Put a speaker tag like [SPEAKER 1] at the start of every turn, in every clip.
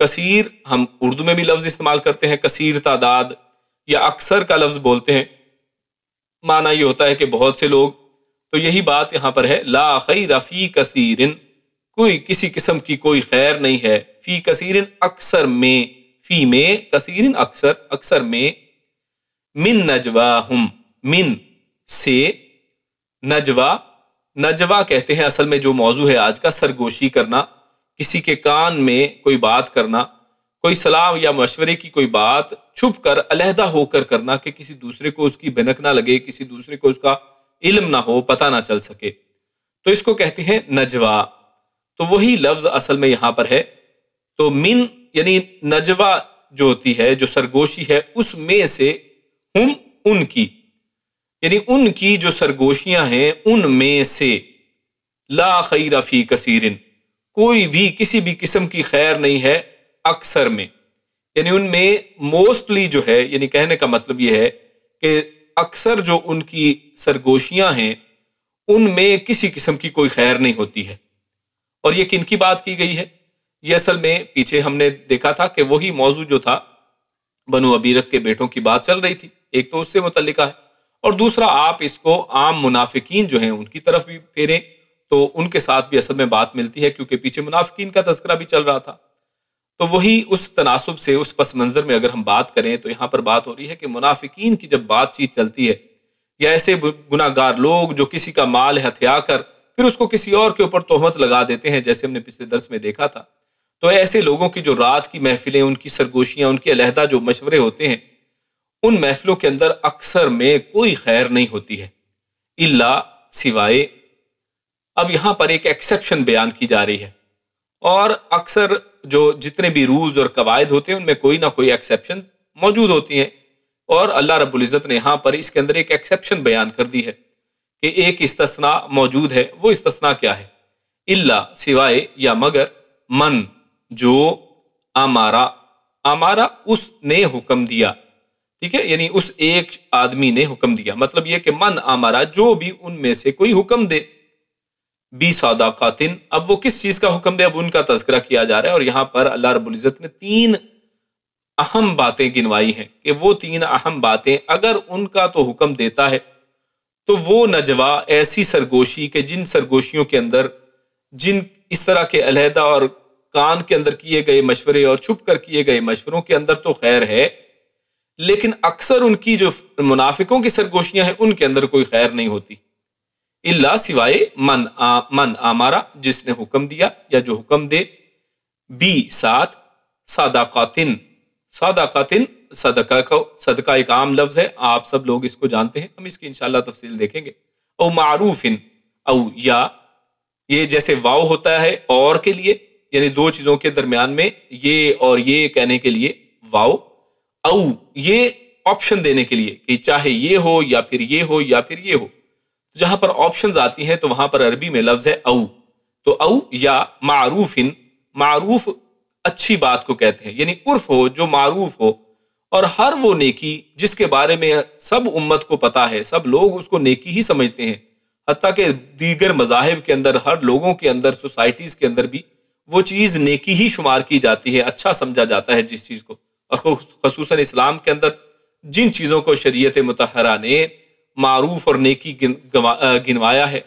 [SPEAKER 1] کثیر ہم اردو میں بھی لفظ استعمال کرتے ہیں، کثیر تعداد یا اکثر کا لفظ بولتے ہیں، معنی یہ ہوتا ہے کہ بہت سے لوگ. تو یہی بات یہاں پر ہے، لا خیر فی کثیر، کوئی کسی قسم کی کوئی خیر نہیں ہے، فی کثیر اکثر میں، فی میں، کثیر اکثر، اکثر میں، من نجواہم، من سے، نجوا، نجوا کہتے ہیں اصل میں جو موضوع ہے آج کا، سرگوشی کرنا، کسی کے کان میں کوئی بات کرنا، کوئی صلاح یا مشورے کی کوئی بات چھپ کر علیحدہ ہو کر کرنا کہ کسی دوسرے کو اس کی بھنک نہ لگے، کسی دوسرے کو اس کا علم نہ ہو، پتہ نہ چل سکے، تو اس کو کہتے ہیں نجوا. تو وہی لفظ اصل میں یہاں پر ہے. تو من یعنی نجوا جو ہوتی ہے، جو سرگوشی ہے، اس میں سے، ہم ان کی، یعنی ان کی جو سرگوشیاں ہیں ان میں سے، لا خیر فی کثیر، کوئی بھی کسی بھی قسم کی خیر نہیں ہے اکثر میں، یعنی ان میں موسٹلی جو ہے، یعنی کہنے کا مطلب یہ ہے کہ اکثر جو ان کی سرگوشیاں ہیں ان میں کسی قسم کی کوئی خیر نہیں ہوتی ہے. اور یہ کن کی بات کی گئی ہے؟ یہ اصل میں پیچھے ہم نے دیکھا تھا کہ وہی موضوع جو تھا بنو ابیرق کے بیٹوں کی بات چل رہی تھی، ایک تو اس سے متعلقہ ہے، اور دوسرا آپ اس کو عام منافقین جو ہیں ان کی طرف بھی پھیریں تو ان کے ساتھ بھی اصل میں بات ملتی ہے، کیونکہ پیچھے منافقین کا تذکرہ بھی چل رہا تھا. تو وہی اس تناسب سے، اس پس منظر میں اگر ہم بات کریں تو یہاں پر بات ہو رہی ہے کہ منافقین کی جب بات چیت چلتی ہے، یا ایسے گناہ گار لوگ جو کسی کا مال ہتھیا کر پھر اس کو کسی اور کے اوپر تہمت لگا دیتے ہیں، جیسے ہم نے پچھلے درس میں دیکھا تھا، تو ایسے لوگوں کی جو رات کی محفلیں، ان کی سرگوشیاں، ان کے علیحدہ جو مشورے ہوتے ہیں، ان محفلوں کے اندر اکثر میں کوئی خیر نہیں ہوتی ہے، الا، سوائے. اب یہاں پر ایک ایکسیپشن بیان کی جا رہی ہے، اور اکثر جو جتنے بھی رولز اور قواعد ہوتے ہیں ان میں کوئی نہ کوئی ایکسیپشن موجود ہوتی ہیں، اور اللہ رب العزت نے یہاں پر اس کے اندر ایک ایکسیپشن بیان کر دی ہے کہ ایک استثناء موجود ہے. وہ استثناء کیا ہے؟ الا، سوائے یا مگر، من، جو، امارا اس نے حکم دیا، ٹھیک ہے، یعنی اس ایک آدمی نے حکم دیا، مطلب یہ کہ من امارا، جو بھی ان میں سے کوئی حکم دے، بی صادقاتن. اب وہ کس چیز کا حکم دے؟ اب ان کا تذکرہ کیا جا رہا ہے، اور یہاں پر اللہ رب العزت نے 3 اہم باتیں گنوائی ہیں کہ وہ 3 اہم باتیں اگر ان کا تو حکم دیتا ہے تو وہ نجوا، ایسی سرگوشی کہ جن سرگوشیوں کے اندر، جن اس طرح کے علیحدہ اور کان کے اندر کیے گئے مشورے اور چھپ کر کیے گئے مشوروں کے اندر تو خیر ہے، لیکن اکثر ان کی جو منافقوں کی سرگوشیاں ہیں ان کے اندر کوئی خیر نہیں ہوتی. الا، سوائے، من آمارا، جس نے حکم دیا یا جو حکم دے، بی، ساتھ، صادقاتن، صادقاتن، صدقہ ایک عام لفظ ہے، آپ سب لوگ اس کو جانتے ہیں، ہم اس کی انشاءاللہ تفصیل دیکھیں گے. او معروفن، او یا، یہ جیسے واو ہوتا ہے اور کے لیے، یعنی 2 چیزوں کے درمیان میں یہ اور یہ کہنے کے لیے واو، او یہ آپشن دینے کے لیے کہ چاہے یہ ہو یا پھر یہ ہو یا پھر یہ ہو. جہاں پر آپشنز آتی ہیں تو وہاں پر عربی میں لفظ ہے او. تو او یا معروفن، معروف اچھی بات کو کہتے ہیں، یعنی عرف ہو، جو معروف ہو، اور ہر وہ نیکی جس کے بارے میں سب امت کو پتا ہے، سب لوگ اس کو نیکی ہی سمجھتے ہیں، حتیٰ کہ دیگر مذاہب کے اندر، ہر لوگوں کے اندر، سوسائٹیز کے اندر بھی وہ چیز نیکی ہی شمار کی جاتی ہے، اچھا سمجھا جاتا ہے جس چیز کو. اور خصوصاً اسلام کے اندر جن چیزوں کو شریعت مطہرہ نے معروف اور نیکی گنوایا ہے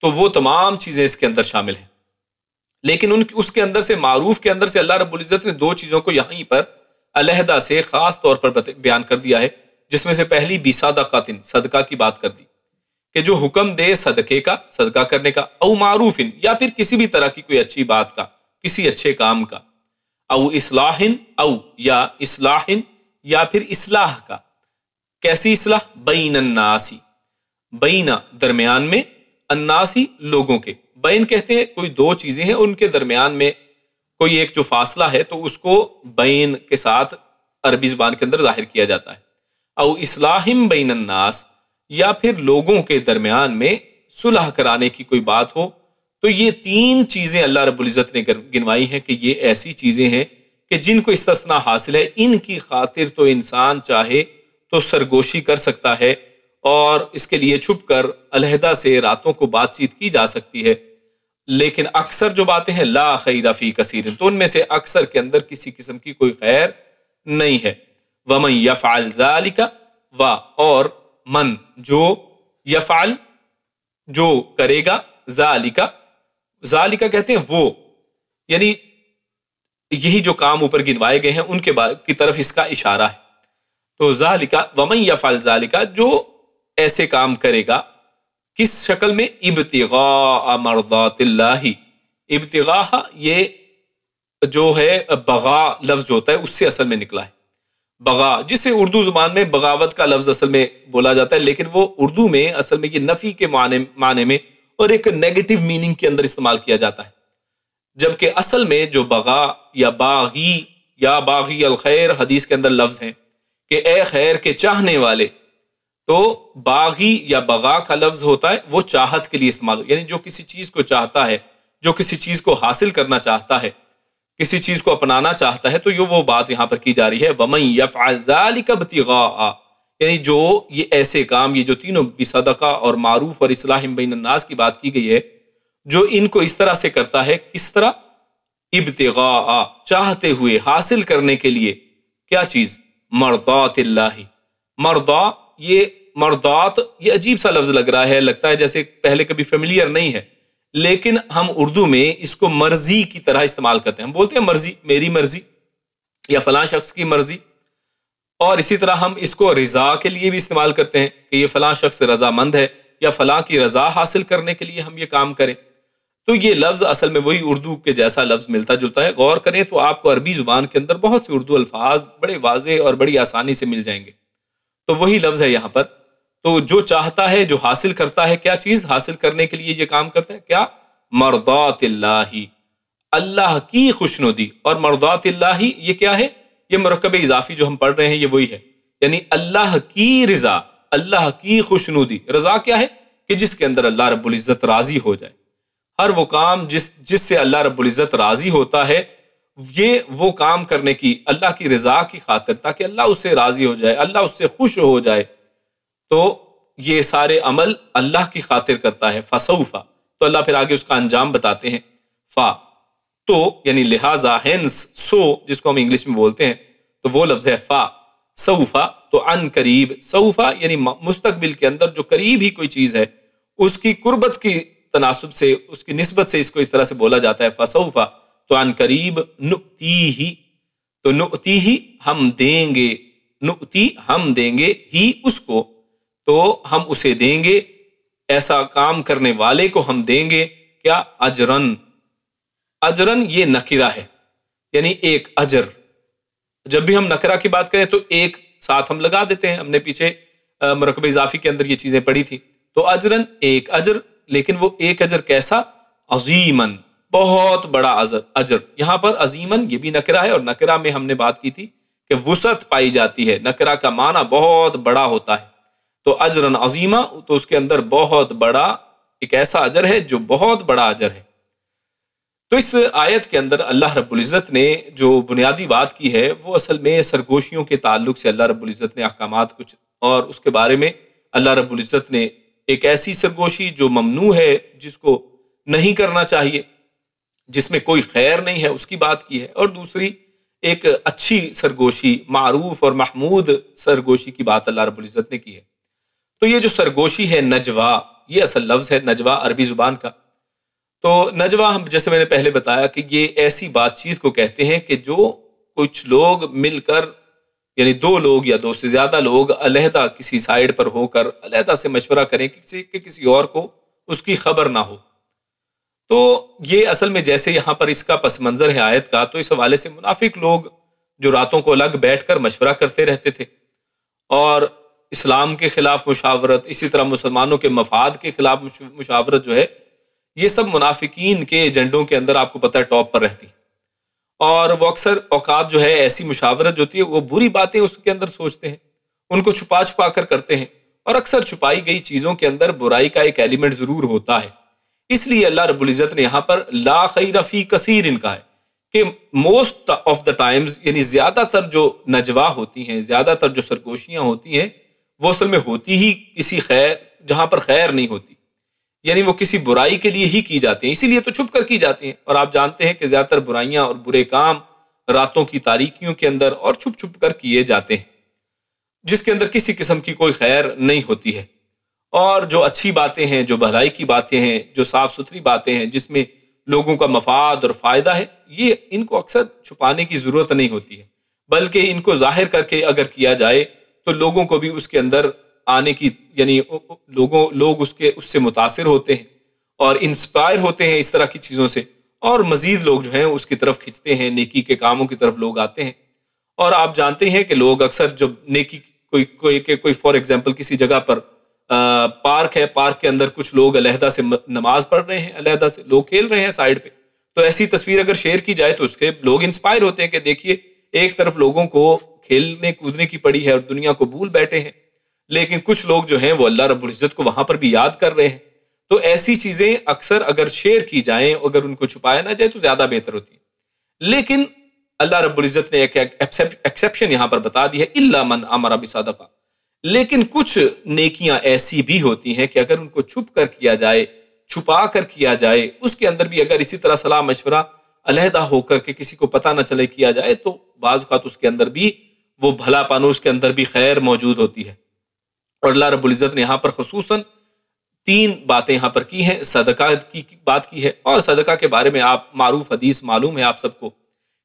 [SPEAKER 1] تو وہ تمام چیزیں اس کے اندر شامل ہیں. لیکن اس کے اندر سے، معروف کے اندر سے، اللہ رب العزت نے 2 چیزوں کو یہیں پر علیحدہ سے خاص طور پر بیان کر دیا ہے، جس میں سے پہلی بی صادقاتن، صدقہ کی بات کر دی کہ جو حکم دے صدقے کا، صدقہ کرنے کا، او معروفن، یا پھر کسی بھی طرح کی کوئی اچھی بات کا، کسی اچھے کام کا، او اصلاحن، او یا اصلاحن، یا پھر اصلاح کا. کیسی اصلاح؟ بین الناسی، بین درمیان میں، الناسی لوگوں کے. بین کہتے ہیں کوئی 2 چیزیں ہیں ان کے درمیان میں کوئی ایک جو فاصلہ ہے تو اس کو بین کے ساتھ عربی زبان کے اندر ظاہر کیا جاتا ہے. او اصلاحم بین الناس، یا پھر لوگوں کے درمیان میں صلح کرانے کی کوئی بات ہو. تو یہ 3 چیزیں اللہ رب العزت نے گنوائی ہیں کہ یہ ایسی چیزیں ہیں کہ جن کو استثناء حاصل ہے، ان کی خاطر تو انسان چاہے تو سرگوشی کر سکتا ہے، اور اس کے لیے چھپ کر علیحدہ سے راتوں کو بات چیت کی جا سکتی ہے. لیکن اکثر جو باتیں ہیں لا خیر فی کثیر، تو ان میں سے اکثر کے اندر کسی قسم کی کوئی خیر نہیں ہے۔ ومن یفعل ذالک، و اور من جو یفعل جو کرے گا، ذالک کہتے ہیں وہ، یعنی یہی جو کام اوپر گنوائے گئے ہیں ان کی طرف اس کا اشارہ ہے۔ تو ذالک ومن یفعل ذالک، جو ایسے کام کرے گا، کس شکل میں؟ ابتغاء مرضات اللہ، ابتغاء یہ جو ہے بغا لفظ جو ہوتا ہے اس سے اصل میں نکلا ہے، بغا جسے اردو زبان میں بغاوت کا لفظ اصل میں بولا جاتا ہے، لیکن وہ اردو میں اصل میں یہ نفی کے معنی میں اور ایک نیگیٹو میننگ کے اندر استعمال کیا جاتا ہے، جبکہ اصل میں جو بغا یا باغی یا باغی الخیر حدیث کے اندر لفظ ہیں کہ اے خیر کے چاہنے والے، تو باغی یا بغا کا لفظ ہوتا ہے وہ چاہت کے لیے استعمال ہو، یعنی جو کسی چیز کو چاہتا ہے، جو کسی چیز کو حاصل کرنا چاہتا ہے، کسی چیز کو اپنانا چاہتا ہے، تو یہ وہ بات یہاں پر کی جا رہی ہے وَمَن يَفْعَلْ ذَلِكَ ابْتِغَاءَ، یعنی جو یہ ایسے کام، یہ جو تینوں بھی صدقہ اور معروف اور اصلاح بین الناس کی بات کی گئی ہے، جو ان کو اس طرح سے کرتا ہے، کس طرح؟ ابتغاء چاہتے ہوئے، حاصل کرنے کے لیے، کیا چیز؟ مرضات اللہ، مرضات یہ عجیب سا لفظ لگ رہا ہے، لگتا ہے جیسے پہلے کبھی فیملیئر نہیں ہے، لیکن ہم اردو میں اس کو مرضی کی طرح استعمال کرتے ہیں، ہم بولتے ہیں مرضی، میری مرضی یا فلاں شخص کی مرضی، اور اسی طرح ہم اس کو رضا کے لیے بھی استعمال کرتے ہیں کہ یہ فلاں شخص رضامند ہے یا فلاں کی رضا حاصل کرنے کے لیے ہم یہ کام کریں۔ تو یہ لفظ اصل میں وہی اردو کے جیسا لفظ ملتا جلتا ہے، غور کریں تو آپ کو عربی زبان کے اندر بہت سے اردو الفاظ بڑے واضح اور بڑی آسانی سے مل جائیں گے، تو وہی لفظ ہے یہاں پر۔ تو جو چاہتا ہے، جو حاصل کرتا ہے، کیا چیز حاصل کرنے کے لیے یہ کام کرتا ہے؟ کیا؟ مرضات اللہ، اللہ کی خوشنودی، اور مرضات اللہ یہ کیا ہے؟ یہ مرکب اضافی جو ہم پڑھ رہے ہیں یہ وہی ہے، یعنی اللہ کی رضا، اللہ کی خوشنودی۔ رضا کیا ہے؟ کہ جس کے اندر اللہ رب العزت راضی ہو جائے، ہر وہ کام جس سے اللہ رب العزت راضی ہوتا ہے، یہ وہ کام کرنے کی اللہ کی رضا کی خاطر، تاکہ اللہ اس سے راضی ہو جائے، اللہ اس سے خوش ہو جائے، تو یہ سارے عمل اللہ کی خاطر کرتا ہے۔ فسوفا، تو اللہ پھر آگے اس کا انجام بتاتے ہیں، فا تو یعنی لہذا، ہینس سو جس کو ہم انگلش میں بولتے ہیں، تو وہ لفظ ہے فا، سوفا تو ان قریب، سوفا یعنی مستقبل کے اندر جو قریب ہی کوئی چیز ہے اس کی قربت کی تناسب سے، اس کی نسبت سے اس کو اس طرح سے بولا جاتا ہے، فسوفا تو ان قریب، نؤتیہ تو نؤتیہ ہم دیں گے، نؤتی ہم دیں گے، ہی اس کو، تو ہم اسے دیں گے، ایسا کام کرنے والے کو ہم دیں گے، کیا؟ اجرن، اجرن یہ نکرہ ہے، یعنی ایک اجر۔ جب بھی ہم نکرہ کی بات کریں تو ایک ساتھ ہم لگا دیتے ہیں، ہم نے پیچھے مرکب اضافی کے اندر یہ چیزیں پڑھی تھی، تو اجرن ایک اجر، لیکن وہ ایک اجر کیسا؟ عظیمن، بہت بڑا اجر۔ یہاں پر عظیمن یہ بھی نکرہ ہے، اور نکرہ میں ہم نے بات کی تھی کہ وسعت پائی جاتی ہے، نکرہ کا معنی بہت بڑا ہوتا ہے، تو اجرن عظیمہ تو اس کے اندر بہت بڑا ایک ایسا اجر ہے جو بہت بڑا اجر ہے۔ تو اس آیت کے اندر اللہ رب العزت نے جو بنیادی بات کی ہے وہ اصل میں سرگوشیوں کے تعلق سے اللہ رب العزت نے احکامات کچھ، اور اس کے بارے میں اللہ رب العزت نے ایک ایسی سرگوشی جو ممنوع ہے، جس کو نہیں کرنا چاہیے، جس میں کوئی خیر نہیں ہے، اس کی بات کی ہے، اور دوسری ایک اچھی سرگوشی، معروف اور محمود سرگوشی کی بات اللہ رب العزت نے کی ہے۔ تو یہ جو سرگوشی ہے، نجوا، یہ اصل لفظ ہے نجوا عربی زبان کا۔ تو نجوا ہم جیسے میں نے پہلے بتایا کہ یہ ایسی بات چیت کو کہتے ہیں کہ جو کچھ لوگ مل کر، یعنی دو لوگ یا دو سے زیادہ لوگ علیحدہ کسی سائیڈ پر ہو کر علیحدہ سے مشورہ کریں کہ کسی اور کو اس کی خبر نہ ہو۔ تو یہ اصل میں جیسے یہاں پر اس کا پس منظر ہے آیت کا، تو اس حوالے سے منافق لوگ جو راتوں کو الگ بیٹھ کر مشورہ کرتے رہتے تھے، اور اسلام کے خلاف مشاورت، اسی طرح مسلمانوں کے مفاد کے خلاف مشاورت جو ہے، یہ سب منافقین کے ایجنڈوں کے اندر آپ کو پتہ ہے ٹاپ پر رہتی ہے، اور وہ اکثر اوقات جو ہے ایسی مشاورت جو ہوتی ہے وہ بری باتیں اس کے اندر سوچتے ہیں، ان کو چھپا چھپا کر کرتے ہیں، اور اکثر چھپائی گئی چیزوں کے اندر برائی کا ایک ایلیمنٹ ضرور ہوتا ہے۔ اس لیے اللہ رب العزت نے یہاں پر لا خیر فی کثیر ان کا ہے کہ موسٹ آف دا ٹائمز، یعنی زیادہ تر جو نجوا ہوتی ہیں، زیادہ تر جو سرگوشیاں ہوتی ہیں، وہ اصل میں ہوتی ہی کسی خیر، جہاں پر خیر نہیں ہوتی، یعنی وہ کسی برائی کے لیے ہی کی جاتی ہیں، اسی لیے تو چھپ کر کی جاتی ہیں۔ اور آپ جانتے ہیں کہ زیادہ تر برائیاں اور برے کام راتوں کی تاریکیوں کے اندر اور چھپ چھپ کر کیے جاتے ہیں، جس کے اندر کسی قسم کی کوئی خیر نہیں ہوتی ہے۔ اور جو اچھی باتیں ہیں، جو بھلائی کی باتیں ہیں، جو صاف ستھری باتیں ہیں، جس میں لوگوں کا مفاد اور فائدہ ہے، یہ ان کو اکثر چھپانے کی ضرورت نہیں ہوتی ہے، بلکہ ان کو ظاہر کر کے اگر کیا جائے تو لوگوں کو بھی اس کے اندر آنے کی، یعنی لوگ اس سے متاثر ہوتے ہیں اور انسپائر ہوتے ہیں اس طرح کی چیزوں سے، اور مزید لوگ جو ہیں اس کی طرف کھنچتے ہیں، نیکی کے کاموں کی طرف لوگ آتے ہیں۔ اور آپ جانتے ہیں کہ لوگ اکثر جب نیکی کوئی فار ایگزامپل کسی جگہ پر پارک ہے، پارک کے اندر کچھ لوگ علیحدہ سے نماز پڑھ رہے ہیں، علیحدہ سے لوگ کھیل رہے ہیں سائڈ پہ، تو ایسی تصویر اگر شیئر کی جائے تو اس کے لوگ انسپائر ہوتے ہیں کہ دیکھیے ایک طرف لوگوں کو کھیلنے کودنے کی پڑی ہے اور دنیا کو بھول بیٹھے ہیں، لیکن کچھ لوگ جو ہیں وہ اللہ رب العزت کو وہاں پر بھی یاد کر رہے ہیں۔ تو ایسی چیزیں اکثر اگر شیئر کی جائیں، اگر ان کو چھپایا نہ جائے تو زیادہ بہتر ہوتی ہے۔ لیکن اللہ رب العزت نے ایک ایکسیپشن یہاں پر بتا دی ہے، الا من امر بصدقہ، لیکن کچھ نیکیاں ایسی بھی ہوتی ہیں کہ اگر ان کو چھپ کر کیا جائے، چھپا کر کیا جائے، اس کے اندر بھی اگر اسی طرح صلاح مشورہ علیحدہ ہو کر کے کسی کو پتہ نہ چلے کیا جائے تو بعض اوقات اس کے اندر بھی وہ بھلا پن، اس کے اندر بھی خیر موجود ہوتی ہے۔ اور اللہ رب العزت نے یہاں پر خصوصاً 3 باتیں یہاں پر کی ہیں، صدقہ کی بات کی ہے، اور صدقہ کے بارے میں آپ معروف حدیث معلوم ہے آپ سب کو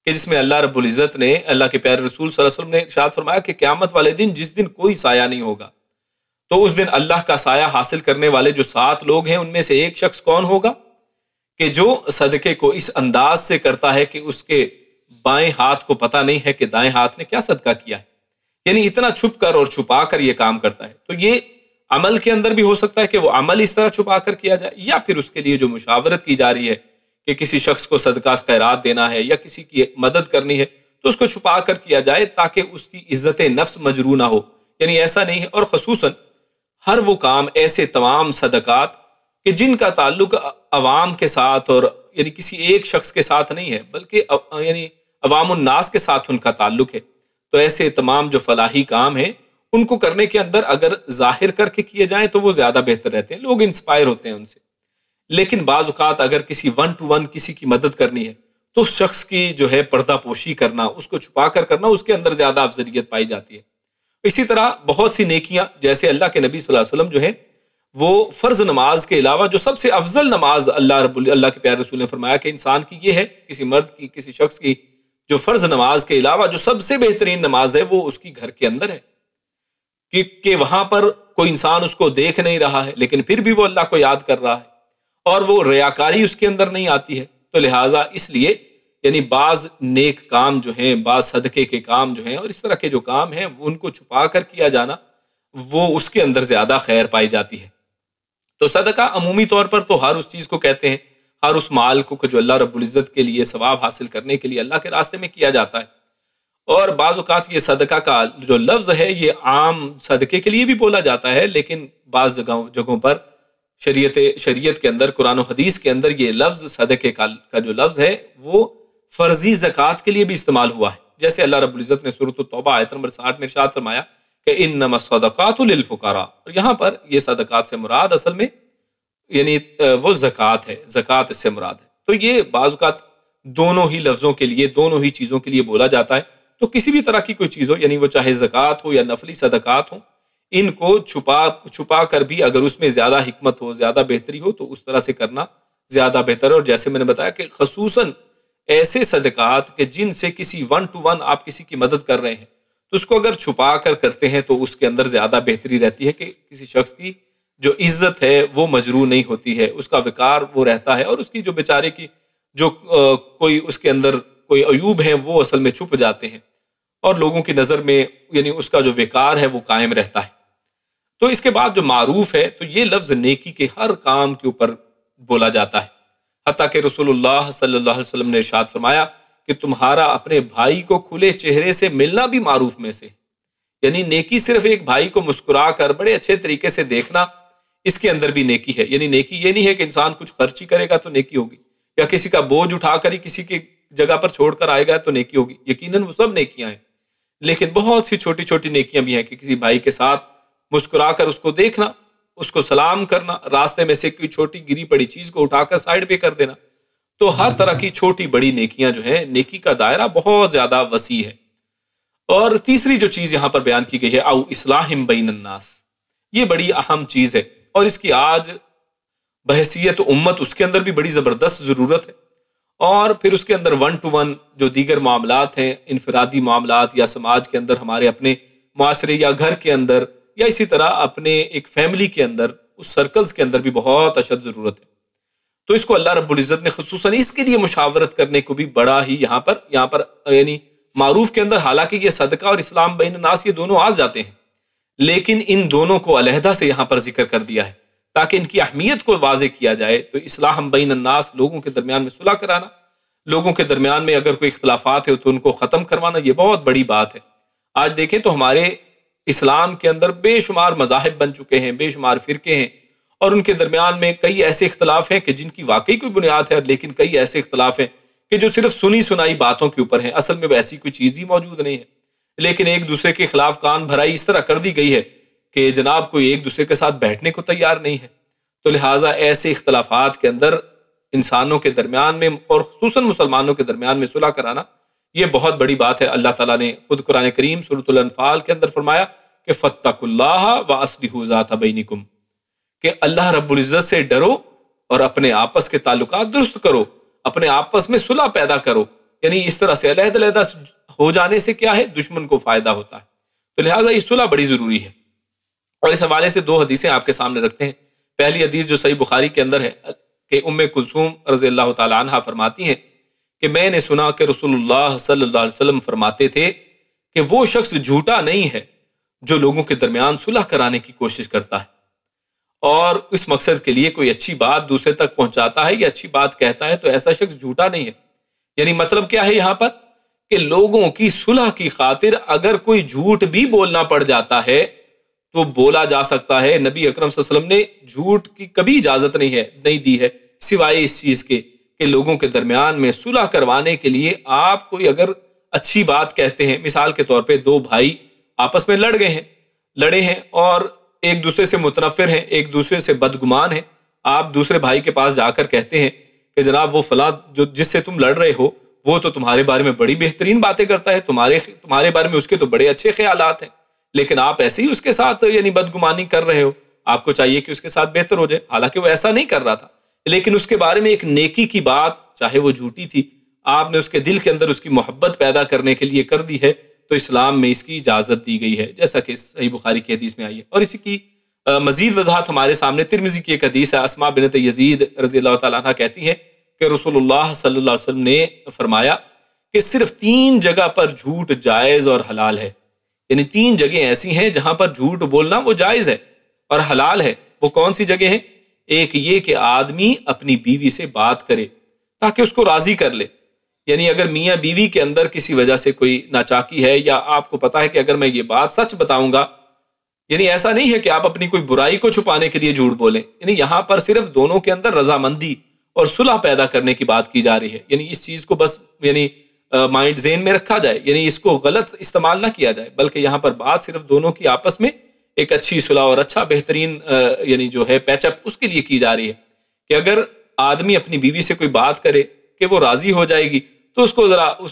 [SPEAKER 1] کہ جس میں اللہ رب العزت نے، اللہ کے پیارے رسول صلی اللہ علیہ وسلم نے ارشاد فرمایا کہ قیامت والے دن جس دن کوئی سایہ نہیں ہوگا، تو اس دن اللہ کا سایہ حاصل کرنے والے جو 7 لوگ ہیں ان میں سے ایک شخص کون ہوگا کہ جو صدقے کو اس انداز سے کرتا ہے کہ اس کے بائیں ہاتھ کو پتہ نہیں ہے کہ دائیں ہاتھ نے کیا صدقہ کیا ہے، یعنی اتنا چھپ کر اور چھپا کر یہ کام کرتا ہے۔ تو یہ عمل کے اندر بھی ہو سکتا ہے کہ وہ عمل اس طرح چھپا کر کیا جائے، یا پھر اس کے لیے جو مشاورت کی جا رہی ہے کہ کسی شخص کو صدقہ خیرات دینا ہے یا کسی کی مدد کرنی ہے تو اس کو چھپا کر کیا جائے تاکہ اس کی عزت نفس مجروح نہ ہو، یعنی ایسا نہیں ہے۔ اور خصوصاً ہر وہ کام، ایسے تمام صدقات کہ جن کا تعلق عوام کے ساتھ اور یعنی کسی ایک شخص کے ساتھ نہیں ہے بلکہ یعنی عوام الناس کے ساتھ ان کا تعلق ہے، تو ایسے تمام جو فلاحی کام ہیں ان کو کرنے کے اندر اگر ظاہر کر کے کیے جائیں تو وہ زیادہ بہتر رہتے ہیں، لوگ انسپائر ہوتے ہیں ان سے۔ لیکن بعض اوقات اگر کسی 1 to 1 کسی کی مدد کرنی ہے تو اس شخص کی جو ہے پردہ پوشی کرنا، اس کو چھپا کر کرنا، اس کے اندر زیادہ افضلیت پائی جاتی ہے۔ اسی طرح بہت سی نیکیاں، جیسے اللہ کے نبی صلی اللہ علیہ وسلم جو ہے وہ فرض نماز کے علاوہ جو سب سے افضل نماز اللہ کے پیارے رسول نے فرمایا کہ انسان کی یہ ہے، کسی مرد کی، کسی شخص کی، جو فرض نماز کے علاوہ جو سب سے بہترین نماز ہے وہ اس کی گھر کے اندر ہے، کہ وہاں پر کوئی انسان اس کو دیکھ نہیں رہا ہے لیکن پھر بھی وہ اللہ کو یاد کر رہا ہے اور وہ ریاکاری اس کے اندر نہیں آتی ہے۔ تو لہٰذا اس لیے یعنی بعض نیک کام جو ہیں، بعض صدقے کے کام جو ہیں اور اس طرح کے جو کام ہیں ان کو چھپا کر کیا جانا، وہ اس کے اندر زیادہ خیر پائی جاتی ہے۔ تو صدقہ عمومی طور پر تو ہر اس چیز کو کہتے ہیں، ہر اس مال کو جو اللہ رب العزت کے لیے ثواب حاصل کرنے کے لیے اللہ کے راستے میں کیا جاتا ہے۔ اور بعض اوقات یہ صدقہ کا جو لفظ ہے یہ عام صدقے کے لیے بھی بولا جاتا ہے، لیکن بعض جگہوں پر شریعت کے اندر، قرآن و حدیث کے اندر یہ لفظ صدقے کا جو لفظ ہے وہ فرضی زکوٰۃ کے لیے بھی استعمال ہوا ہے، جیسے اللہ رب العزت نے سورۃ التوبہ آیت نمبر 60 میں ارشاد فرمایا کہ انما الصدقات للفقراء، اور یہاں پر یہ صدقات سے مراد اصل میں یعنی وہ زکوٰۃ ہے، زکوٰۃ اس سے مراد ہے۔ تو یہ بعض اوقات دونوں ہی لفظوں کے لیے، دونوں ہی چیزوں کے لیے بولا جاتا ہے۔ تو کسی بھی طرح کی کوئی چیز ہو، یعنی وہ چاہے زکوٰۃ ہو یا نفلی صدقات ہوں، ان کو چھپا کر بھی اگر اس میں زیادہ حکمت ہو، زیادہ بہتری ہو تو اس طرح سے کرنا زیادہ بہتر ہے۔ اور جیسے میں نے بتایا کہ خصوصاً ایسے صدقات کہ جن سے کسی 1 to 1 آپ کسی کی مدد کر رہے ہیں تو اس کو اگر چھپا کر کرتے ہیں تو اس کے اندر زیادہ بہتری رہتی ہے کہ کسی شخص کی جو عزت ہے وہ مجروح نہیں ہوتی ہے، اس کا وقار وہ رہتا ہے، اور اس کی جو بیچارے کی جو کوئی اس کے اندر کوئی عیوب ہیں وہ اصل میں چھپ جاتے ہیں اور لوگوں کی نظر میں یعنی اس کا جو وقار ہے وہ قائم رہتا ہے۔ تو اس کے بعد جو معروف ہے تو یہ لفظ نیکی کے ہر کام کے اوپر بولا جاتا ہے، حتیٰ کہ رسول اللہ صلی اللہ علیہ وسلم نے ارشاد فرمایا کہ تمہارا اپنے بھائی کو کھلے چہرے سے ملنا بھی معروف میں سے، یعنی نیکی صرف ایک بھائی کو مسکرا کر بڑے اچھے طریقے سے دیکھنا، اس کے اندر بھی نیکی ہے۔ یعنی نیکی یہ نہیں ہے کہ انسان کچھ خرچی کرے گا تو نیکی ہوگی، یا کسی کا بوجھ اٹھا کر ہی کسی کی جگہ پر چھوڑ کر آئے گا تو نیکی ہوگی، یقیناً وہ سب نیکیاں ہیں، لیکن بہت سی چھوٹی چھوٹی نیکیاں بھی ہیں کہ کسی بھائی کے ساتھ مسکرا کر اس کو دیکھنا، اس کو سلام کرنا، راستے میں سے کوئی چھوٹی گری پڑی چیز کو اٹھا کر سائڈ پہ کر دینا. تو ہر طرح کی چھوٹی بڑی نیکیاں جو ہیں، نیکی کا دائرہ بہت زیادہ وسیع ہے. اور تیسری جو چیز یہاں پر بیان کی گئی ہے، او اصلاح بین الناس، یہ بڑی اہم چیز ہے، اور اس کی آج بحیثیت امت اس کے اندر بھی بڑی زبردست ضرورت ہے. اور پھر اس کے اندر 1 to 1 جو دیگر معاملات ہیں، انفرادی معاملات یا سماج کے اندر، ہمارے اپنے معاشرے یا گھر کے اندر، یا اسی طرح اپنے ایک فیملی کے اندر، اس سرکلز کے اندر بھی بہت اشد ضرورت ہے. تو اس کو اللہ رب العزت نے خصوصاً اس کے لیے مشاورت کرنے کو بھی بڑا ہی یہاں پر یعنی معروف کے اندر، حالانکہ یہ صدقہ اور اسلام بین الناس یہ دونوں آ جاتے ہیں، لیکن ان دونوں کو علیحدہ سے یہاں پر ذکر کر دیا ہے تاکہ ان کی اہمیت کو واضح کیا جائے. تو اصلاح بین الناس، لوگوں کے درمیان میں صلح کرانا، لوگوں کے درمیان میں اگر کوئی اختلافات ہے تو ان کو ختم کروانا، یہ بہت بڑی بات ہے. آج دیکھیں تو ہمارے اسلام کے اندر بے شمار مذاہب بن چکے ہیں، بے شمار فرقے ہیں، اور ان کے درمیان میں کئی ایسے اختلاف ہیں کہ جن کی واقعی کوئی بنیاد ہے، لیکن کئی ایسے اختلاف ہیں کہ جو صرف سنی سنائی باتوں کے اوپر ہیں، اصل میں ایسی کوئی چیز ہی موجود نہیں ہے. لیکن ایک دوسرے کے خلاف کان بھرائی اس طرح کر دی گئی ہے کہ جناب کوئی ایک دوسرے کے ساتھ بیٹھنے کو تیار نہیں ہے. تو لہٰذا ایسے اختلافات کے اندر انسانوں کے درمیان میں، اور خصوصاً مسلمانوں کے درمیان میں صلح کرانا، یہ بہت بڑی بات ہے. اللہ تعالیٰ نے خود قرآن کریم سورۃ الانفال کے اندر فرمایا کہ فاتقوا اللہ واصلحوا ذات بینکم، کہ اللہ رب العزت سے ڈرو اور اپنے آپس کے تعلقات درست کرو، اپنے آپس میں صلح پیدا کرو. یعنی اس طرح سے علیحدہ علیحدہ ہو جانے سے کیا ہے، دشمن کو فائدہ ہوتا ہے. تو لہٰذا یہ صلح بڑی ضروری ہے. اور اس حوالے سے 2 حدیثیں آپ کے سامنے رکھتے ہیں. پہلی حدیث جو صحیح بخاری کے اندر ہے کہ ام کلثوم رضی اللہ تعالی عنہ فرماتی ہیں کہ میں نے سنا کہ رسول اللہ صلی اللہ علیہ وسلم فرماتے تھے کہ وہ شخص جھوٹا نہیں ہے جو لوگوں کے درمیان صلح کرانے کی کوشش کرتا ہے اور اس مقصد کے لیے کوئی اچھی بات دوسرے تک پہنچاتا ہے یا اچھی بات کہتا ہے، تو ایسا شخص جھوٹا نہیں ہے. یعنی مطلب کیا ہے یہاں پر کہ لوگوں کی صلح کی خاطر اگر کوئی جھوٹ بھی بولنا پڑ جاتا ہے تو بولا جا سکتا ہے. نبی اکرم صلی اللہ علیہ وسلم نے جھوٹ کی کبھی اجازت نہیں دی ہے سوائے اس چیز کے کہ لوگوں کے درمیان میں صلح کروانے کے لیے آپ کوئی اگر اچھی بات کہتے ہیں. مثال کے طور پہ 2 بھائی آپس میں لڑے ہیں اور ایک دوسرے سے متنفر ہیں، ایک دوسرے سے بدگمان ہیں. آپ دوسرے بھائی کے پاس جا کر کہتے ہیں کہ جناب وہ فلاں جس سے تم لڑ رہے ہو وہ تو تمہارے بارے میں بڑی بہترین باتیں کرتا ہے، تمہارے بارے میں اس کے تو بڑے اچھے خیالات ہیں، لیکن آپ ایسے ہی اس کے ساتھ یعنی بدگمانی کر رہے ہو. آپ کو چاہیے کہ اس کے ساتھ بہتر ہو جائے، حالانکہ وہ ایسا نہیں کر رہا تھا، لیکن اس کے بارے میں ایک نیکی کی بات، چاہے وہ جھوٹی تھی، آپ نے اس کے دل کے اندر اس کی محبت پیدا کرنے کے لیے کر دی ہے. تو اسلام میں اس کی اجازت دی گئی ہے، جیسا کہ صحیح بخاری کی حدیث میں آئی ہے. اور اسی کی مزید وضاحت ہمارے سامنے ترمذی کی ایک حدیث ہے. اسماء بنت یزید رضی اللہ تعالیٰ عنہ کہتی ہیں کہ رسول اللہ صلی اللہ علیہ وسلم نے فرمایا کہ صرف 3 جگہ پر جھوٹ جائز اور حلال ہے. یعنی 3 جگہیں ایسی ہیں جہاں پر جھوٹ بولنا وہ جائز ہے اور حلال ہے. وہ کون سی جگہ ہیں؟ ایک یہ کہ آدمی اپنی بیوی سے بات کرے تاکہ اس کو راضی کر لے. یعنی اگر میاں بیوی کے اندر کسی وجہ سے کوئی ناچاکی ہے، یا آپ کو پتا ہے کہ اگر میں یہ بات سچ بتاؤں گا، یعنی ایسا نہیں ہے کہ آپ اپنی کوئی برائی کو چھپانے کے لیے جھوٹ بولیں، یعنی یہاں پر صرف دونوں کے اندر رضامندی اور صلح پیدا کرنے کی بات کی جا رہی ہے. یعنی اس چیز کو بس یعنی مائنڈ ذہن میں رکھا جائے، یعنی اس کو غلط استعمال نہ کیا جائے، بلکہ یہاں پر بات صرف دونوں کی آپس میں ایک اچھی صلح اور اچھا بہترین یعنی جو ہے پیچ اپ اس کے لیے کی جا رہی ہے کہ اگر آدمی اپنی بیوی سے کوئی بات کرے کہ وہ راضی ہو جائے گی تو اس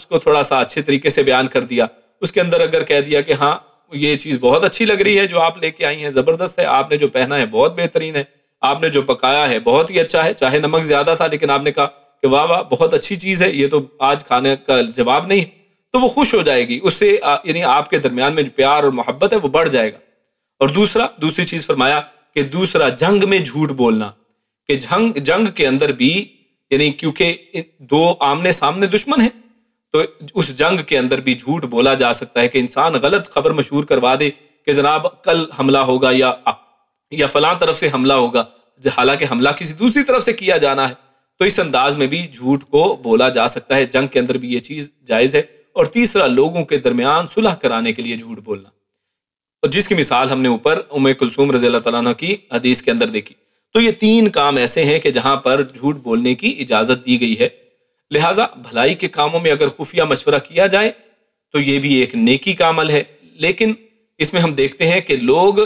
[SPEAKER 1] کو تھوڑا سا اچھے طریقے سے بیان کر دیا. اس کے اندر اگر کہہ دیا کہ ہاں یہ چیز بہت اچھی لگ رہی ہے جو آپ لے کے آئی ہیں، زبردست ہے، آپ نے جو پہنا ہے بہت بہترین ہے، آپ نے جو پکایا ہے بہت ہی اچھا ہے، چاہے نمک زیادہ تھا لیکن آپ نے کہا کہ واہ واہ بہت اچھی چیز ہے، یہ تو آج کھانے کا جواب نہیں ہے، تو وہ خوش ہو جائے گی. اس سے یعنی آپ کے درمیان میں جو پیار اور محبت ہے وہ بڑھ جائے گا. اور دوسری چیز فرمایا کہ دوسرا جنگ میں جھوٹ بولنا، کہ جنگ کے اندر بھی یعنی کیونکہ 2 آمنے سامنے دشمن ہیں تو اس جنگ کے اندر بھی جھوٹ بولا جا سکتا ہے کہ انسان غلط خبر مشہور کروا دے کہ جناب کل حملہ ہوگا یا فلاں طرف سے حملہ ہوگا، حالانکہ حملہ کسی دوسری طرف سے کیا جانا ہے. تو اس انداز میں بھی جھوٹ کو بولا جا سکتا ہے، جنگ کے اندر بھی یہ چیز جائز ہے. اور تیسرا لوگوں کے درمیان صلح کرانے کے لیے جھوٹ بولنا، اور جس کی مثال ہم نے اوپر ام کلثوم رضی اللہ تعالیٰ عنہ کی حدیث کے اندر دیکھی. تو یہ 3 کام ایسے ہیں کہ جہاں پر جھوٹ بولنے کی اجازت دی گئی ہے. لہٰذا بھلائی کے کاموں میں اگر خفیہ مشورہ کیا جائے تو یہ بھی ایک نیکی کا عمل ہے، لیکن اس میں ہم دیکھتے ہیں کہ لوگ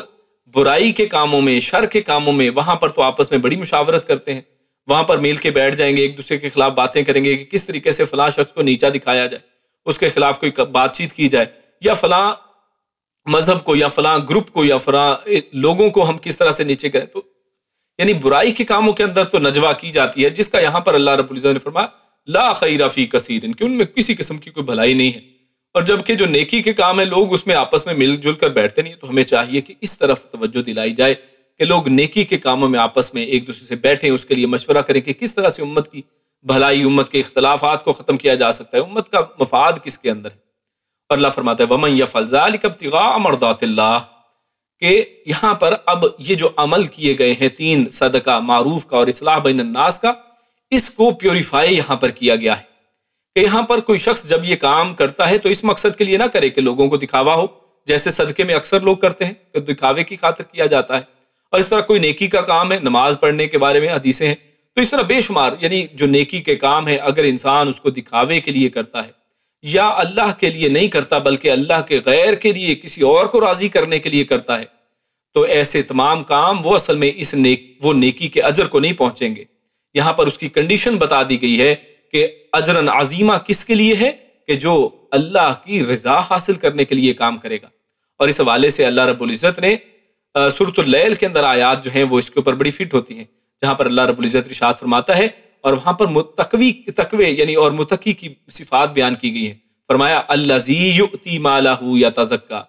[SPEAKER 1] برائی کے کاموں میں، شر کے کاموں میں، وہاں پر تو آپس میں بڑی مشاورت کرتے ہیں، وہاں پر مل کے بیٹھ جائیں گے، ایک دوسرے کے خلاف باتیں کریں گے کہ کس طریقے سے فلاں شخص کو نیچا دکھایا جائے، اس کے خلاف کوئی بات چیت کی جائے، یا فلاں مذہب کو یا فلاں گروپ کو یا فلاں لوگوں کو ہم کس طرح سے نیچے کریں۔ تو یعنی برائی کے کاموں کے اندر تو نجوا کی جاتی ہے، جس کا یہاں پر اللہ رب العزت نے فرمایا لا خیر فی کثیر، کہ ان میں کسی قسم کی کوئی بھلائی نہیں ہے۔ اور جبکہ جو نیکی کے کام ہیں لوگ اس میں آپس میں مل جل کر بیٹھتے نہیں ہیں، تو ہمیں چاہیے کہ اس طرف توجہ دلائی جائے کہ لوگ نیکی کے کاموں میں آپس میں ایک دوسرے سے بیٹھیں، اس کے لیے مشورہ کریں کہ کس طرح سے امت کی بھلائی، امت کے اختلافات کو ختم کیا جا سکتا ہے، امت کا مفاد کس کے اندر ہے۔ اور اللہ فرماتا ہے وَمَن يَفْعَلْ ذَلِكَ ابْتِغَاءَ مَرْضَاتِ اللَّهِ، کہ یہاں پر اب یہ جو عمل کیے گئے ہیں 3 صدقہ، معروف کا اور اصلاح بین الناس کا، اس کو پیوریفائی یہاں پر کیا گیا ہے کہ یہاں پر کوئی شخص جب یہ کام کرتا ہے تو اس مقصد کے لیے نہ کرے کہ لوگوں کو دکھاوا ہو، جیسے صدقے میں اکثر لوگ کرتے ہیں کہ دکھاوے کی خاطر کیا جاتا ہے، اور اس طرح کوئی نیکی کا کام ہے، نماز پڑھنے کے بارے میں حدیثیں ہیں، تو اس طرح بے شمار یعنی جو نیکی کے کام ہے اگر انسان اس کو دکھاوے کے لیے کرتا ہے یا اللہ کے لیے نہیں کرتا بلکہ اللہ کے غیر کے لیے کسی اور کو راضی کرنے کے لیے کرتا ہے، تو ایسے تمام کام وہ اصل میں وہ نیکی کے اجر کو نہیں پہنچیں گے۔ یہاں پر اس کی کنڈیشن بتا دی گئی ہے کہ اجرن عظیمہ کس کے لیے ہے، کہ جو اللہ کی رضا حاصل کرنے کے لیے کام کرے گا۔ اور اس حوالے سے اللہ رب العزت نے سورۃ اللیل کے اندر آیات جو ہیں وہ اس کے اوپر بڑی فٹ ہوتی ہیں، جہاں پر اللہ رب العزت ارشاد فرماتا ہے اور وہاں پر تقوی یعنی اور متقی کی صفات بیان کی گئی ہیں۔ فرمایا الذی یؤتی مالہ یتزکیٰ،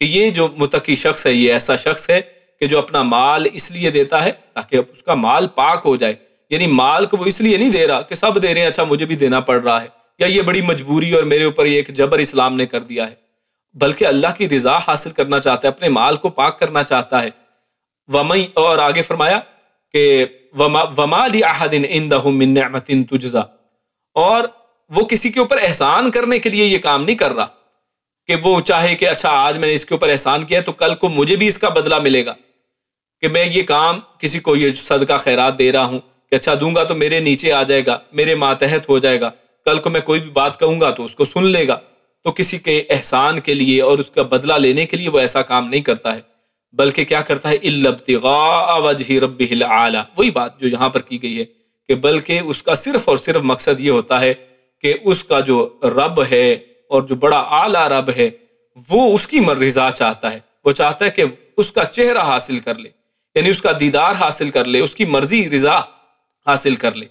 [SPEAKER 1] کہ یہ جو متقی شخص ہے یہ ایسا شخص ہے کہ جو اپنا مال اس لیے دیتا ہے تاکہ اس کا مال پاک ہو جائے، یعنی مال کو وہ اس لیے نہیں دے رہا کہ سب دے رہے ہیں اچھا مجھے بھی دینا پڑ رہا ہے، یا یہ بڑی مجبوری اور میرے اوپر یہ ایک جبر اسلام نے کر دیا ہے، بلکہ اللہ کی رضا حاصل کرنا چاہتا ہے، اپنے مال کو پاک کرنا چاہتا ہے۔ اور آگے فرمایا کہ وَمَا لِأَحَدٍ عِندَهُ مِن نِعْمَةٍ تُجْزَىٰ، اور وہ کسی کے اوپر احسان کرنے کے لیے یہ کام نہیں کر رہا کہ وہ چاہے کہ اچھا آج میں نے اس کے اوپر احسان کیا تو کل کو مجھے بھی اس کا بدلہ ملے گا، کہ میں یہ کام کسی کو یہ صدقہ خیرات دے رہا ہوں کہ اچھا دوں گا تو میرے نیچے آ جائے گا، میرے ماتحت ہو جائے گا، کل کو میں کوئی بھی بات کہوں گا تو اس کو سن لے گا، تو کسی کے احسان کے لیے اور اس کا بدلہ لینے کے لیے وہ ایسا کام نہیں کرتا ہے، بلکہ کیا کرتا ہے اِلَّا ابْتِغَاءَ وَجْهِ رَبِّهِ الْأَعْلَىٰ، وہی بات جو یہاں پر کی گئی ہے کہ بلکہ اس کا صرف اور صرف مقصد یہ ہوتا ہے کہ اس کا جو رب ہے اور جو بڑا اعلیٰ رب ہے وہ اس کی رضا چاہتا ہے، وہ چاہتا ہے کہ اس کا چہرہ حاصل کر لے، یعنی اس کا دیدار حاصل کر لے، اس کی مرضی رضا حاصل کر لے۔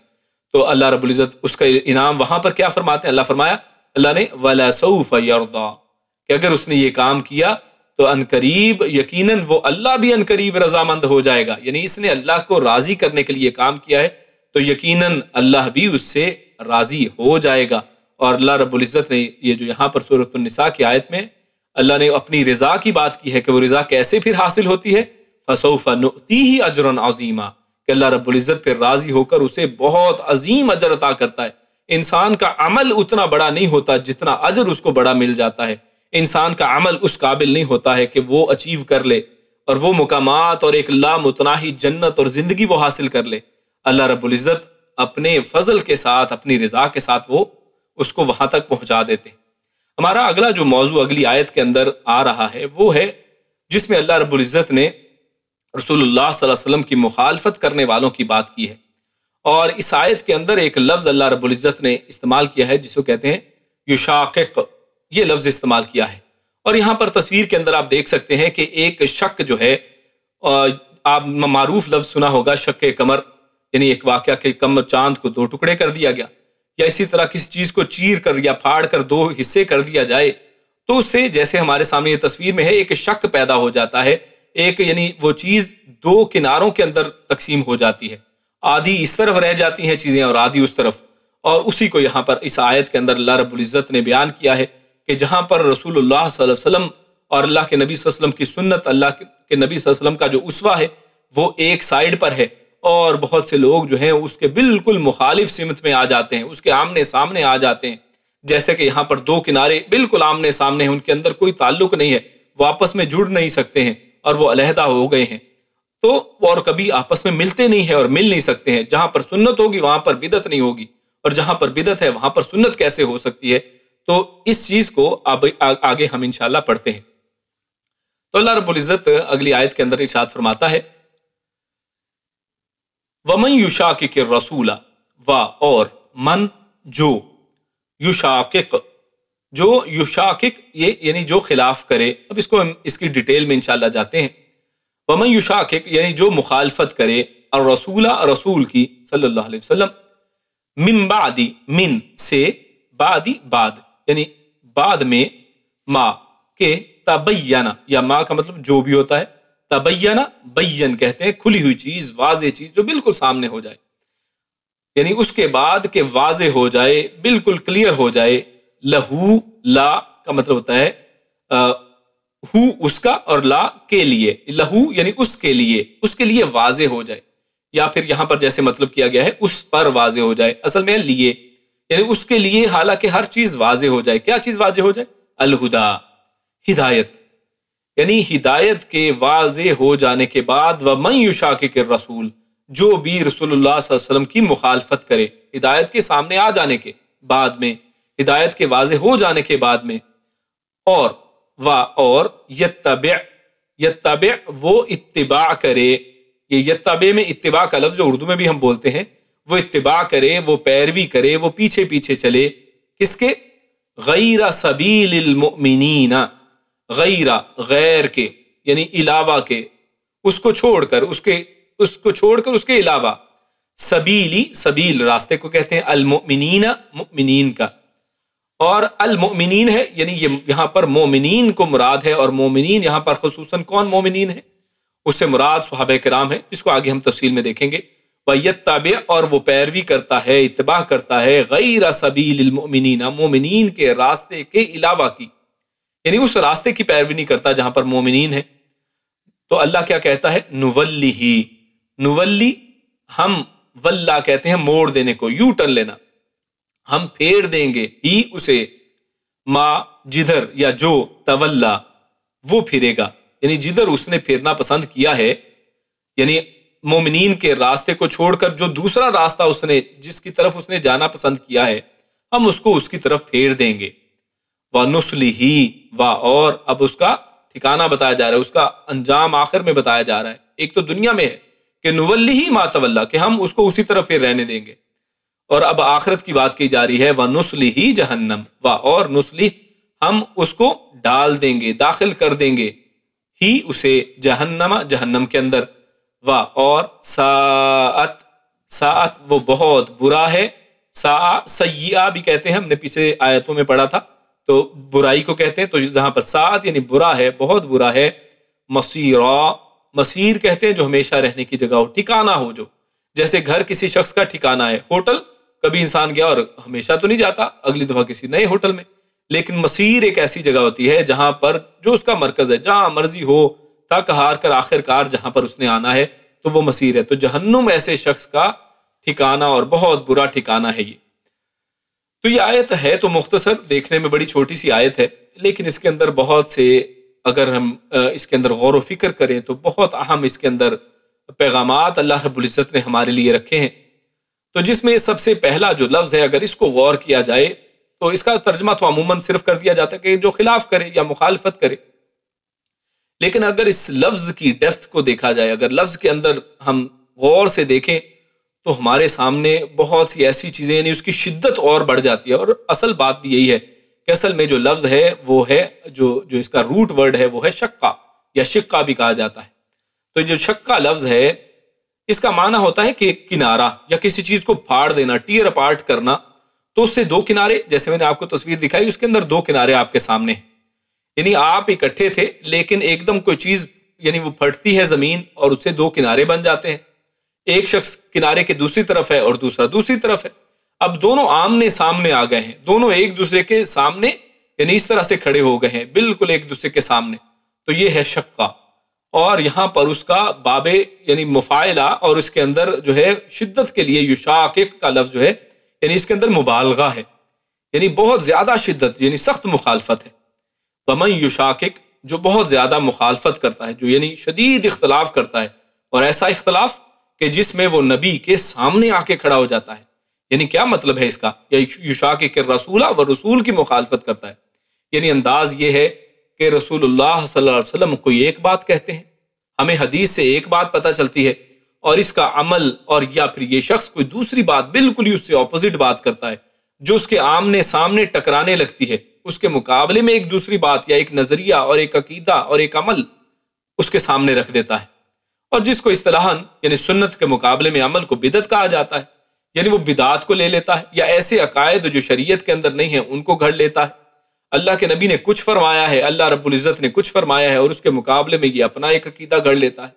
[SPEAKER 1] تو اللہ رب العزت اس کا انعام وہاں پر کیا فرماتے ہیں؟ اللہ فرمایا اللہ نے وَلَسَوْفَ يَرْضَىٰ، کہ اگر اس نے یہ کام کیا تو عنقریب یقیناً وہ اللہ بھی عنقریب رضامند ہو جائے گا، یعنی اس نے اللہ کو راضی کرنے کے لیے کام کیا ہے تو یقیناً اللہ بھی اس سے راضی ہو جائے گا۔ اور اللہ رب العزت نے یہ جو یہاں پر سورۃ النساء کی آیت میں اللہ نے اپنی رضا کی بات کی ہے کہ وہ رضا کیسے پھر حاصل ہوتی ہے، فَسَوْفَ نُؤْتِيهِ أَجْرًا عَظِيمًا، کہ اللہ رب العزت پھر راضی ہو کر اسے بہت عظیم اجر عطا کرتا ہے۔ انسان کا عمل اتنا بڑا نہیں ہوتا جتنا اجر اس کو بڑا مل جاتا ہے، انسان کا عمل اس قابل نہیں ہوتا ہے کہ وہ اچیو کر لے اور وہ مقامات اور ایک لامتناہی جنت اور زندگی وہ حاصل کر لے۔ اللہ رب العزت اپنے فضل کے ساتھ، اپنی رضا کے ساتھ وہ اس کو وہاں تک پہنچا دیتے ہیں۔ ہمارا اگلا جو موضوع اگلی آیت کے اندر آ رہا ہے وہ ہے جس میں اللہ رب العزت نے رسول اللہ صلی اللہ علیہ وسلم کی مخالفت کرنے والوں کی بات کی ہے، اور اس آیت کے اندر ایک لفظ اللہ رب العزت نے استعمال کیا ہے جس کو کہتے ہیں یشاقق، یہ لفظ استعمال کیا ہے۔ اور یہاں پر تصویر کے اندر آپ دیکھ سکتے ہیں کہ ایک شق جو ہے، آپ معروف لفظ سنا ہوگا شق قمر، یعنی ایک واقعہ کہ قمر چاند کو 2 ٹکڑے کر دیا گیا، یا اسی طرح کسی چیز کو چیر کر یا پھاڑ کر 2 حصے کر دیا جائے تو اس سے جیسے ہمارے سامنے یہ تصویر میں ہے ایک شق پیدا ہو جاتا ہے، ایک یعنی وہ چیز 2 کناروں کے اندر تقسیم ہو جاتی ہے، آدھی اس طرف رہ جاتی ہیں چیزیں اور آدھی اس طرف، اور اسی کو یہاں پر اس آیت کے اندر اللہ رب العزت نے بیان کیا ہے کہ جہاں پر رسول اللہ صلی اللہ علیہ وسلم اور اللہ کے نبی صلی اللہ علیہ وسلم کی سنت، اللہ کے نبی صلی اللہ علیہ وسلم کا جو اسوہ ہے وہ ایک سائیڈ پر ہے، اور بہت سے لوگ جو ہیں اس کے بالکل مخالف سمت میں آ جاتے ہیں، اس کے آمنے سامنے آ جاتے ہیں، جیسے کہ یہاں پر 2 کنارے بالکل آمنے سامنے ہیں، ان کے اندر کوئی تعلق نہیں ہے، وہ آپس میں جڑ نہیں سکتے ہیں اور وہ علیحدہ ہو گئے ہیں، تو اور کبھی آپس میں ملتے نہیں ہیں اور مل نہیں سکتے ہیں۔ جہاں پر سنت ہوگی وہاں پر بدعت نہیں ہوگی، اور جہاں پر بدعت ہے وہاں پر سنت کیسے ہو سکتی ہے؟ تو اس چیز کو آگے ہم انشاءاللہ پڑھتے ہیں۔ تو اللہ رب العزت اگلی آیت کے اندر ارشاد فرماتا ہے وَمَن يُشَاقِقِ الرَّسُولَ اور من جو یشاقق جو یشاقق یہ یعنی جو خلاف کرے. اب اس کو ہم اس کی ڈیٹیل میں انشاءاللہ جاتے ہیں. وَمَن يُشَاقِقْ یعنی جو مخالفت کرے الرسول رسول کی صلی اللہ علیہ وسلم من بعد من سے بعد بعد یعنی بعد میں ما کے تبینہ یا ما کا مطلب جو بھی ہوتا ہے تبینہ بین کہتے ہیں کھلی ہوئی چیز واضح چیز جو بالکل سامنے ہو جائے یعنی اس کے بعد کہ واضح ہو جائے بالکل کلیئر ہو جائے. لہو لا کا مطلب ہوتا ہے ہو اس کا اور لا کے لیے. لہو یعنی اس کے لیے واضح ہو جائے یا پھر یہاں پر جیسے مطلب کیا گیا ہے اس پر واضح ہو جائے اصل میں لیے یعنی اس کے لیے حالانکہ ہر چیز واضح ہو جائے. کیا چیز واضح ہو جائے؟ الہدا ہدایت یعنی ہدایت کے واضح ہو جانے کے بعد وَمَن يُشَاقِقِ الرَّسُولَ جو بھی رسول اللہ صلی اللہ علیہ وسلم کی مخالفت کرے ہدایت کے سامنے آ جانے کے بعد میں ہدایت کے واضح ہو جانے کے بعد میں اور یتبع وہ اتباع کرے. یہ یتبع میں اتباع کا لفظ جو اردو میں بھی ہم بولتے ہیں وہ اتباع کرے وہ پیروی کرے وہ پیچھے پیچھے چلے کس کے؟ غیر سبیل المؤمنین غیر کے یعنی علاوہ کے اس کو چھوڑ کر اس کے علاوہ سبیل راستے کو کہتے ہیں المؤمنین مؤمنین کا اور المؤمنین ہے یعنی یہ یہاں پر مومنین کو مراد ہے اور مومنین یہاں پر خصوصاً کون مومنین ہے؟ اس سے مراد صحابہ کرام ہے جس کو آگے ہم تفصیل میں دیکھیں گے. وَيَتَّبِعْ اور وہ پیروی کرتا ہے اتباع کرتا ہے غیر سبیل المؤمنین مومنین کے راستے کے علاوہ کی یعنی اس راستے کی پیروی نہیں کرتا جہاں پر مومنین ہے. تو اللہ کیا کہتا ہے؟ نولی ہم واللہ کہتے ہیں موڑ دینے کو یو ٹرن لینا ہم پھیر دیں گے ہی اسے ما جدھر یا جو تولا وہ پھرے گا یعنی جدھر اس نے پھرنا پسند کیا ہے یعنی مومنین کے راستے کو چھوڑ کر جو دوسرا راستہ اس نے جس کی طرف اس نے جانا پسند کیا ہے ہم اس کو اس کی طرف پھیر دیں گے. وَنُصْلِهِ اور اب اس کا ٹھکانہ بتایا جا رہا ہے اس کا انجام آخر میں بتایا جا رہا ہے. ایک تو دنیا میں ہے کہ نُوَلِّهِ مَا تَوَلَّا کہ ہم اس کو اسی طرف پھر رہنے دیں گے اور اب آخرت کی بات کی جا رہی ہے وَنُصْلِهِ جَهَنَّمْ اور نُصْلِهِ ہم اس کو ڈال دیں گے داخل کر دیں گے ہی اسے جہنم کے اندر. اور ساعت وہ بہت برا ہے. سیئہ بھی کہتے ہیں ہم نے پیچھے آیتوں میں پڑھا تھا تو برائی کو کہتے ہیں تو جہاں پر ساعت یعنی برا ہے بہت برا ہے. مسیر کہتے ہیں جو ہمیشہ رہنے کی جگہ ہو ٹھکانہ ہو جو جیسے گھر کسی شخص کا ٹھکانہ ہے. ہوٹل کبھی انسان گیا اور ہمیشہ تو نہیں جاتا اگلی دفعہ کسی نئے ہوٹل میں لیکن مسیر ایک ایسی جگہ ہوتی ہے جہاں پر جو اس کا مرکز ہے جہاں مرضی ہو تھک ہار کر آخر کار جہاں پر اس نے آنا ہے تو وہ مسیر ہے. تو جہنم ایسے شخص کا ٹھکانہ اور بہت برا ٹھکانہ ہے. تو یہ آیت ہے تو مختصر دیکھنے میں بڑی چھوٹی سی آیت ہے لیکن اس کے اندر بہت سے اگر ہم اس کے اندر غور و فکر کریں تو بہت اہم اس کے اندر پیغامات اللہ رب العزت نے ہمارے لیے رکھے ہیں. تو جس میں سب سے پہلا جو لفظ ہے اگر اس کو غور کیا جائے تو اس کا ترجمہ تو عموماً صرف کر دیا جاتا ہے کہ جو خلاف کرے یا مخالفت کرے لیکن اگر اس لفظ کی ڈیپتھ کو دیکھا جائے اگر لفظ کے اندر ہم غور سے دیکھیں تو ہمارے سامنے بہت سی ایسی چیزیں یعنی اس کی شدت اور بڑھ جاتی ہے. اور اصل بات بھی یہی ہے کہ اصل میں جو لفظ ہے وہ ہے جو اس کا روٹ ورڈ ہے وہ ہے شقہ یا شقہ بھی کہا جاتا ہے. تو جو شقہ لفظ ہے اس کا معنی ہوتا ہے کہ کنارہ یا کسی چیز کو پھاڑ دینا ٹیئر اپارٹ کرنا. تو اس سے دو کنارے جیسے میں نے آپ کو تصویر دکھائی اس کے اندر دو کنارے آپ کے سامنے ہیں یعنی آپ اکٹھے تھے لیکن ایک دم کوئی چیز یعنی وہ پھٹتی ہے زمین اور اس سے دو کنارے بن جاتے ہیں. ایک شخص کنارے کے دوسری طرف ہے اور دوسرا دوسری طرف ہے. اب دونوں آمنے سامنے آ گئے ہیں دونوں ایک دوسرے کے سامنے یعنی اس طرح سے کھڑے ہو گئے ہیں بالکل ایک دوسرے کے سامنے. تو یہ ہے شقہ اور یہاں پر اس کا باب یعنی مفاعلہ اور اس کے اندر جو ہے شدت کے لیے یشاقق کا لفظ جو ہے یعنی اس کے اندر مبالغہ ہے یعنی بہت زیادہ شدت یعنی سخت مخالفت ہے. وَمَن يُشَاقِقْ جو بہت زیادہ مخالفت کرتا ہے جو یعنی شدید اختلاف کرتا ہے اور ایسا اختلاف کہ جس میں وہ نبی کے سامنے آ کے کھڑا ہو جاتا ہے. یعنی کیا مطلب ہے اس کا؟ یشاقق الرسول و رسول کی مخالفت کرتا ہے یعنی انداز یہ ہے کہ رسول اللہ صلی اللہ علیہ وسلم کوئی ایک بات کہتے ہیں، ہمیں حدیث سے ایک بات پتہ چلتی ہے، اور اس کا عمل اور یا پھر یہ شخص کوئی دوسری بات بالکل ہی اس سے اپوزٹ بات کرتا ہے جو اس کے آمنے سامنے ٹکرانے لگتی ہے، اس کے مقابلے میں ایک دوسری بات یا ایک نظریہ اور ایک عقیدہ اور ایک عمل اس کے سامنے رکھ دیتا ہے، اور جس کو اصطلاحاً یعنی سنت کے مقابلے میں عمل کو بدعت کہا جاتا ہے، یعنی وہ بدعات کو لے لیتا ہے یا ایسے عقائد جو شریعت کے اندر نہیں ہیں ان کو گھڑ لیتا ہے۔ اللہ کے نبی نے کچھ فرمایا ہے، اللہ رب العزت نے کچھ فرمایا ہے، اور اس کے مقابلے میں یہ اپنا ایک عقیدہ گھڑ لیتا ہے۔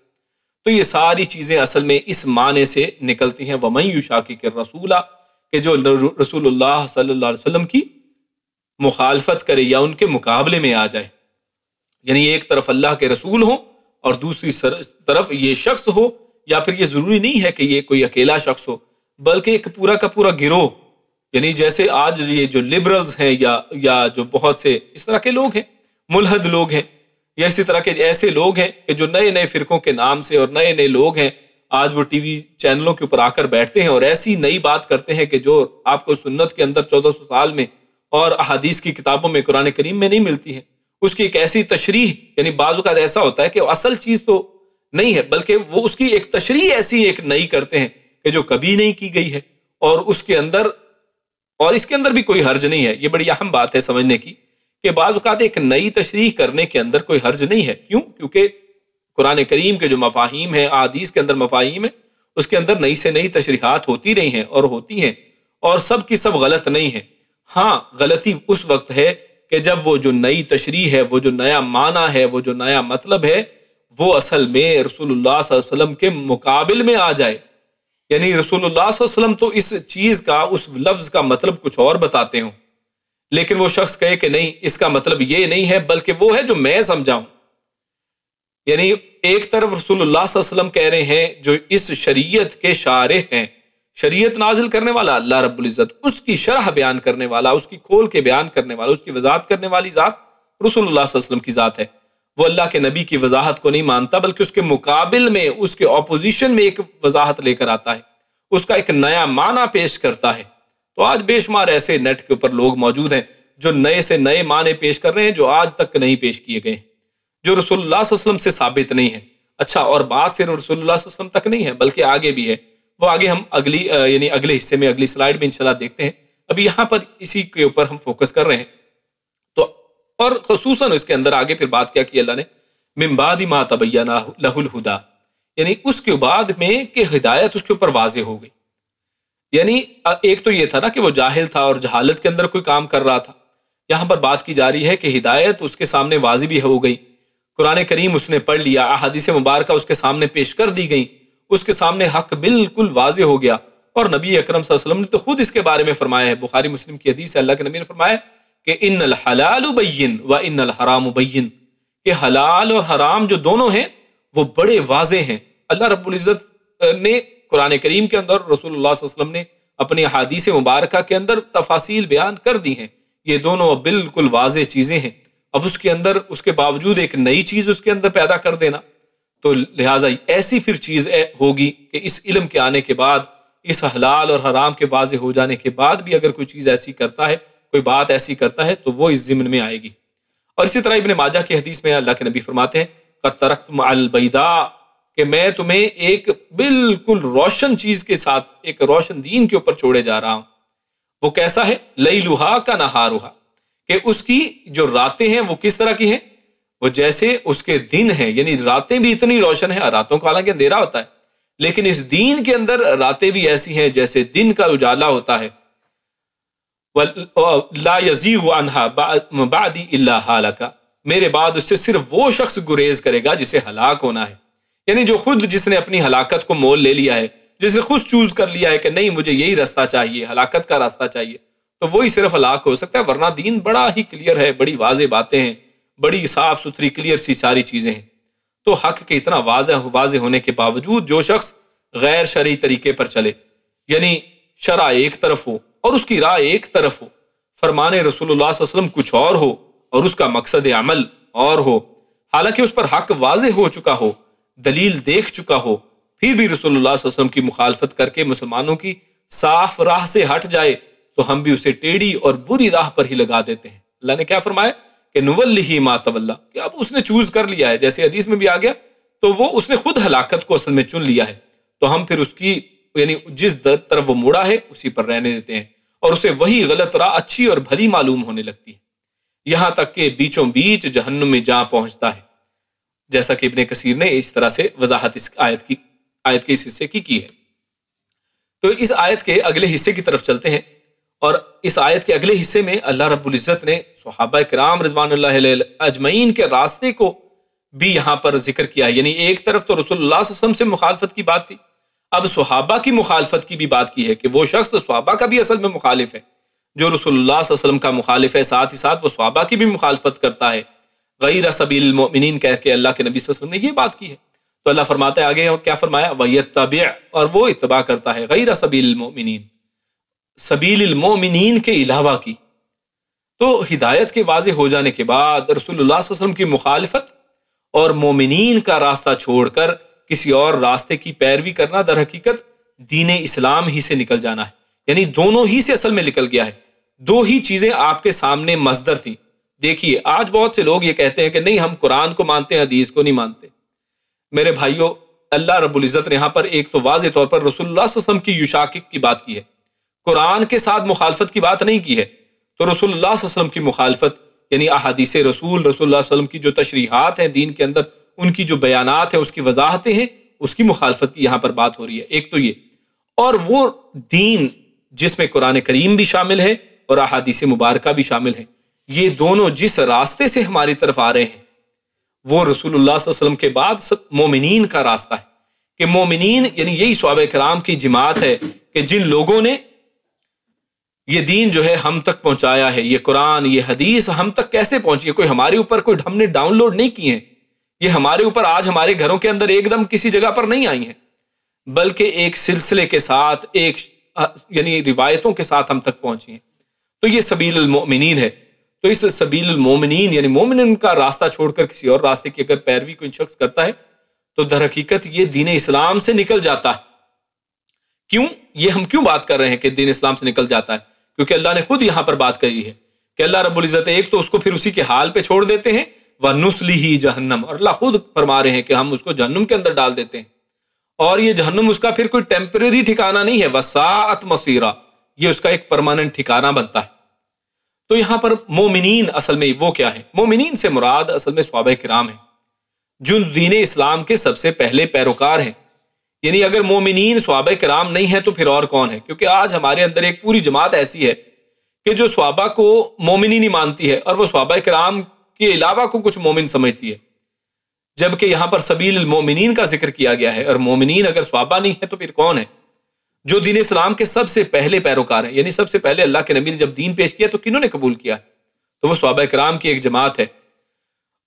[SPEAKER 1] تو یہ ساری چیزیں اصل میں اس معنی سے نکلتی ہیں وَمَن يُشَاقِقِ الرَّسُولَ، کہ جو رسول اللہ صلی اللہ علیہ وسلم کی مخالفت کرے یا ان کے مقابلے میں آ جائے، یعنی ایک طرف اللہ کے رسول ہوں اور دوسری طرف یہ شخص ہو، یا پھر یہ ضروری نہیں ہے کہ یہ کوئی اکیلا شخص ہو بلکہ ایک پورا کا پورا گروہ، یعنی جیسے آج یہ جو لبرلز ہیں یا جو بہت سے اس طرح کے لوگ ہیں، ملحد لوگ ہیں، یا اسی طرح کے ایسے لوگ ہیں کہ جو نئے نئے فرقوں کے نام سے اور نئے نئے لوگ ہیں، آج وہ ٹی وی چینلوں کے اوپر آ کر بیٹھتے ہیں اور ایسی نئی بات کرتے ہیں کہ جو آپ کو سنت کے اندر 1400 سال میں اور احادیث کی کتابوں میں قرآن کریم میں نہیں ملتی ہے۔ اس کی ایک ایسی تشریح، یعنی بعض اوقات ایسا ہوتا ہے کہ اصل چیز تو نہیں ہے بلکہ وہ اس کی ایک تشریح ایسی ایک نئی کرتے ہیں کہ جو کبھی نہیں کی گئی ہے، اور اس کے اندر بھی کوئی حرج نہیں ہے۔ یہ بڑی اہم بات ہے سمجھنے کی کہ بعض اوقات ایک نئی تشریح کرنے کے اندر کوئی حرج نہیں ہے۔ کیوں؟ کیونکہ قرآن کریم کے جو مفاہیم ہیں، احادیث کے اندر مفاہیم ہیں، اس کے اندر نئی سے نئی تشریحات ہوتی رہی ہیں اور ہوتی ہیں، اور سب کی سب غلط نہیں ہیں۔ ہاں، غلطی اس وقت ہے کہ جب وہ جو نئی تشریح ہے، وہ جو نیا معنی ہے، وہ جو نیا مطلب ہے، وہ اصل میں رسول اللہ صلی اللہ علیہ وسلم کے مقابل میں آ جائے، یعنی رسول اللہ صلی اللہ علیہ وسلم تو اس چیز کا، اس لفظ کا مطلب کچھ اور بتاتے ہوں، لیکن وہ شخص کہے کہ نہیں، اس کا مطلب یہ نہیں ہے بلکہ وہ ہے جو میں سمجھاؤں۔ یعنی ایک طرف رسول اللہ صلی اللہ علیہ وسلم کہہ رہے ہیں جو اس شریعت کے شارح ہیں، شریعت نازل کرنے والا اللہ رب العزت، اس کی شرح بیان کرنے والا، اس کی کھول کے بیان کرنے والا، اس کی وضاحت کرنے والی ذات رسول اللہ صلی اللہ علیہ وسلم کی ذات ہے۔ وہ اللہ کے نبی کی وضاحت کو نہیں مانتا بلکہ اس کے مقابل میں، اس کے اپوزیشن میں ایک وضاحت لے کر آتا ہے، اس کا ایک نیا معنی پیش کرتا ہے۔ تو آج بے شمار ایسے نیٹ کے اوپر لوگ موجود ہیں جو نئے سے نئے معنی پیش کر رہے ہیں جو آج تک نہیں پیش کیے گئے ہیں، جو رسول اللہ صلی اللہ علیہ وسلم سے ثابت نہیں ہے۔ اچھا، اور بات صرف رسول اللہ صلی اللہ علیہ وسلم تک نہیں ہے بلکہ آگے بھی ہے، وہ آگے ہم اگلے حصے میں، اگلی سلائیڈ میں انشاءاللہ دیکھتے ہیں۔ ابھی یہاں پر اسی کے اوپر ہم فوکس کر رہے ہیں۔ تو اور خصوصاً اس کے اندر آگے پھر بات کیا کی اللہ نے، من بعد ما تبین لہ الہدی، یعنی اس کے بعد میں کہ ہدایت اس کے اوپر واضح ہو گئی۔ یعنی ایک تو یہ تھا نا کہ وہ جاہل تھا اور جہالت کے اندر کوئی کام کر رہا تھا، یہاں پر بات کی جا رہی ہے کہ ہدایت اس کے سامنے واضح بھی ہو گئی، قرآن کریم اس نے پڑھ لیا، احادیث مبارکہ اس کے سامنے پیش کر دی گئی، اس کے سامنے حق بالکل واضح ہو گیا، اور نبی اکرم صلی اللہ علیہ وسلم نے تو خود اس کے بارے میں فرمایا ہے، بخاری مسلم کی حدیث ہے، اللہ کے نبی نے فرمایا کہ ان الحلال بین و ان الحرام بین، کہ حلال اور حرام جو دونوں ہیں وہ بڑے واضح ہیں۔ اللہ رب العزت نے قرآن کریم کے اندر، رسول اللہ صلی اللہ علیہ وسلم نے اپنی احادیث مبارکہ کے اندر تفاصیل بیان کر دی ہیں، یہ دونوں بالکل واضح چیزیں ہیں۔ اب اس کے اندر، اس کے باوجود ایک نئی چیز اس کے اندر پیدا کر دینا، تو لہٰذا ایسی پھر چیز ہوگی کہ اس علم کے آنے کے بعد، اس حلال اور حرام کے واضح ہو جانے کے بعد بھی اگر کوئی چیز ایسی کرتا ہے، کوئی بات ایسی کرتا ہے، تو وہ اس ضمن میں آئے گی۔ اور اسی طرح ابن ماجہ کی حدیث میں اللہ کے نبی فرماتے ہیں قد ترکت علی البیضاء، کہ میں تمہیں ایک بالکل روشن چیز کے ساتھ، ایک روشن دین کے اوپر چھوڑے جا رہا ہوں۔ وہ کیسا ہے؟ لیلھا کنہارھا، کہ اس کی جو راتیں ہیں وہ کس طرح کی ہیں؟ وہ جیسے اس کے دن ہیں، یعنی راتیں بھی اتنی روشن ہیں، راتوں کا حالانکہ اندھیرا ہوتا ہے لیکن اس دین کے اندر راتیں بھی ایسی ہیں جیسے دن کا اجالا ہوتا ہے۔ لا یزیغ عنہا بعدی الا ہالک، میرے بعد اس سے صرف وہ شخص گریز کرے گا جسے ہلاک ہونا ہے، یعنی جو خود جس نے اپنی ہلاکت کو مول لے لیا ہے، جس نے خود چوز کر لیا ہے کہ نہیں مجھے یہی راستہ چاہیے، ہلاکت کا راستہ چاہیے، تو وہی صرف ہلاک ہو سکتا ہے، ورنہ دین بڑا ہی کلیئر ہے، بڑی واضح باتیں ہیں، بڑی صاف ستھری کلیئر سی ساری چیزیں ہیں۔ تو حق کے اتنا واضح ہونے کے باوجود جو شخص غیر شرعی طریقے پر چلے، یعنی شرع ایک طرف ہو اور اس کی راہ ایک طرف ہو، فرمان رسول اللہ صلی اللہ علیہ وسلم کچھ اور ہو اور اس کا مقصد عمل اور ہو، حالانکہ اس پر حق واضح ہو چکا ہو، دلیل دیکھ چکا ہو، پھر بھی رسول اللہ صلی اللہ علیہ وسلم کی مخالفت کر کے مسلمانوں کی صاف راہ سے ہٹ جائے تو ہم بھی اسے ٹیڑھی اور بری راہ پر ہی لگا دیتے ہیں۔ اللہ نے کیا فرمایا کہ نولہ ما تولا، کہ اب اس نے چوز کر لیا ہے، جیسے حدیث میں بھی آ گیا، تو وہ اس نے خود ہلاکت کو اصل میں چن لیا ہے، تو ہم پھر اس کی یعنی جس طرف وہ مڑا ہے اسی پر رہنے دیتے ہیں، اور اسے وہی غلط راہ اچھی اور بھلی معلوم ہونے لگتی ہے، یہاں تک کہ بیچوں بیچ جہنم میں جا پہنچتا ہے، جیسا کہ ابن کثیر نے اس طرح سے وضاحت اس آیت کے اس حصے کی ہے۔ تو اس آیت کے اگلے حصے کی طرف چلتے ہیں، اور اس آیت کے اگلے حصے میں اللہ رب العزت نے صحابہ کرام رضوان اللہ علیہ اجمعین کے راستے کو بھی یہاں پر ذکر کیا ہے، یعنی ایک طرف تو رسول اللہ صلی اللہ علیہ وسلم سے مخالفت کی بات تھی، اب صحابہ کی مخالفت کی بھی بات کی ہے کہ وہ شخص صحابہ کا بھی اصل میں مخالف ہے، جو رسول اللہ صلی اللہ علیہ وسلم کا مخالف ہے، ساتھ ہی ساتھ وہ صحابہ کی بھی مخالفت کرتا ہے، غیر سبیل المؤمنین کہہ کے اللہ کے نبی صلی اللہ علیہ وسلم نے یہ بات کی ہے۔ تو اللہ فرماتا ہے آگے کیا فرمایا، وَيَتَّبِعْ، اور وہ اتباع کرتا ہے، غیر سبیل المؤمنین، سبیل المؤمنین کے علاوہ کی۔ تو ہدایت کے واضح ہو جانے کے بعد رسول اللہ صلی اللہ علیہ وسلم کی مخالفت اور مومنین کا راستہ چھوڑ کر کسی اور راستے کی پیروی کرنا در حقیقت دین اسلام ہی سے نکل جانا ہے، یعنی دونوں ہی سے اصل میں نکل گیا ہے، دو ہی چیزیں آپ کے سامنے مصدر تھیں۔ دیکھیے آج بہت سے لوگ یہ کہتے ہیں کہ نہیں ہم قرآن کو مانتے ہیں، حدیث کو نہیں مانتے۔ میرے بھائیوں، اللہ رب العزت نے یہاں پر ایک تو واضح طور پر رسول اللہ صلی اللہ علیہ وسلم کی یشاکک کی بات کی ہے، قرآن کے ساتھ مخالفت کی بات نہیں کی ہے، تو رسول اللہ صلی اللہ علیہ وسلم کی مخالفت یعنی احادیث رسول اللہ صلی اللہ علیہ وسلم کی جو تشریحات ہیں دین کے اندر، ان کی جو بیانات ہیں، اس کی وضاحتیں ہیں، اس کی مخالفت کی یہاں پر بات ہو رہی ہے، ایک تو یہ، اور وہ دین جس میں قرآن کریم بھی شامل ہے اور احادیث مبارکہ بھی شامل ہیں، یہ دونوں جس راستے سے ہماری طرف آ رہے ہیں وہ رسول اللہ صلی اللہ علیہ وسلم کے بعد مومنین کا راستہ ہے، کہ مومنین یعنی یہی صحابہ کرام کی جماعت ہے کہ جن لوگوں نے یہ دین جو ہے ہم تک پہنچایا ہے، یہ قرآن یہ حدیث ہم تک کیسے پہنچی ہے، کوئی ہمارے اوپر کوئی ہم نے ڈاؤن لوڈ نہیں کی ہیں، یہ ہمارے اوپر آج ہمارے گھروں کے اندر ایک دم کسی جگہ پر نہیں آئی ہیں، بلکہ ایک سلسلے کے ساتھ ایک یعنی روایتوں کے ساتھ ہم تک پہنچی ہیں، تو یہ سبیل المؤمنین ہے۔ تو اس سبیل المؤمنین یعنی مومنین کا راستہ چھوڑ کر کسی اور راستے کی اگر پیروی کوئی شخص کرتا ہے تو در حقیقت یہ دین اسلام سے نکل جاتا ہے۔ کیوں یہ ہم کیوں بات کر رہے ہیں کہ دین اسلام سے نکل جاتا ہے؟ کیونکہ اللہ نے خود یہاں پر بات کری ہے کہ اللہ رب العزت ایک تو اس کو پھر اسی کے حال پہ چھوڑ دیتے ہیں، وَنُصْلِهِ جہنم، اور اللہ خود فرما رہے ہیں کہ ہم اس کو جہنم کے اندر ڈال دیتے ہیں، اور یہ جہنم اس کا پھر کوئی ٹیمپریری ٹھکانہ نہیں ہے، وَسَاءَتْ مَصِيرًا، یہ اس کا ایک پرماننٹ ٹھکانہ بنتا ہے۔ تو یہاں پر مومنین اصل میں وہ کیا ہے؟ مومنین سے مراد اصل میں صحابہ کرام ہیں، جو دین اسلام کے سب سے پہلے پیروکار ہیں، یعنی اگر مومنین صحابہ کرام نہیں ہیں تو پھر اور کون ہے؟ کیونکہ آج ہمارے اندر ایک پوری جماعت ایسی ہے کہ جو صحابہ کو مومن ہی نہیں مانتی ہے، اور وہ صحابہ کرام کے علاوہ کو کچھ مومن سمجھتی ہے، جبکہ یہاں پر سبیل المومنین کا ذکر کیا گیا ہے، اور مومنین اگر صحابہ نہیں ہے تو پھر کون ہے؟ جو دین اسلام کے سب سے پہلے پیروکار ہیں، یعنی سب سے پہلے اللہ کے نبی نے جب دین پیش کیا تو کنہوں نے قبول کیا ہے؟ تو وہ صحابہ کرام کی ایک جماعت ہے،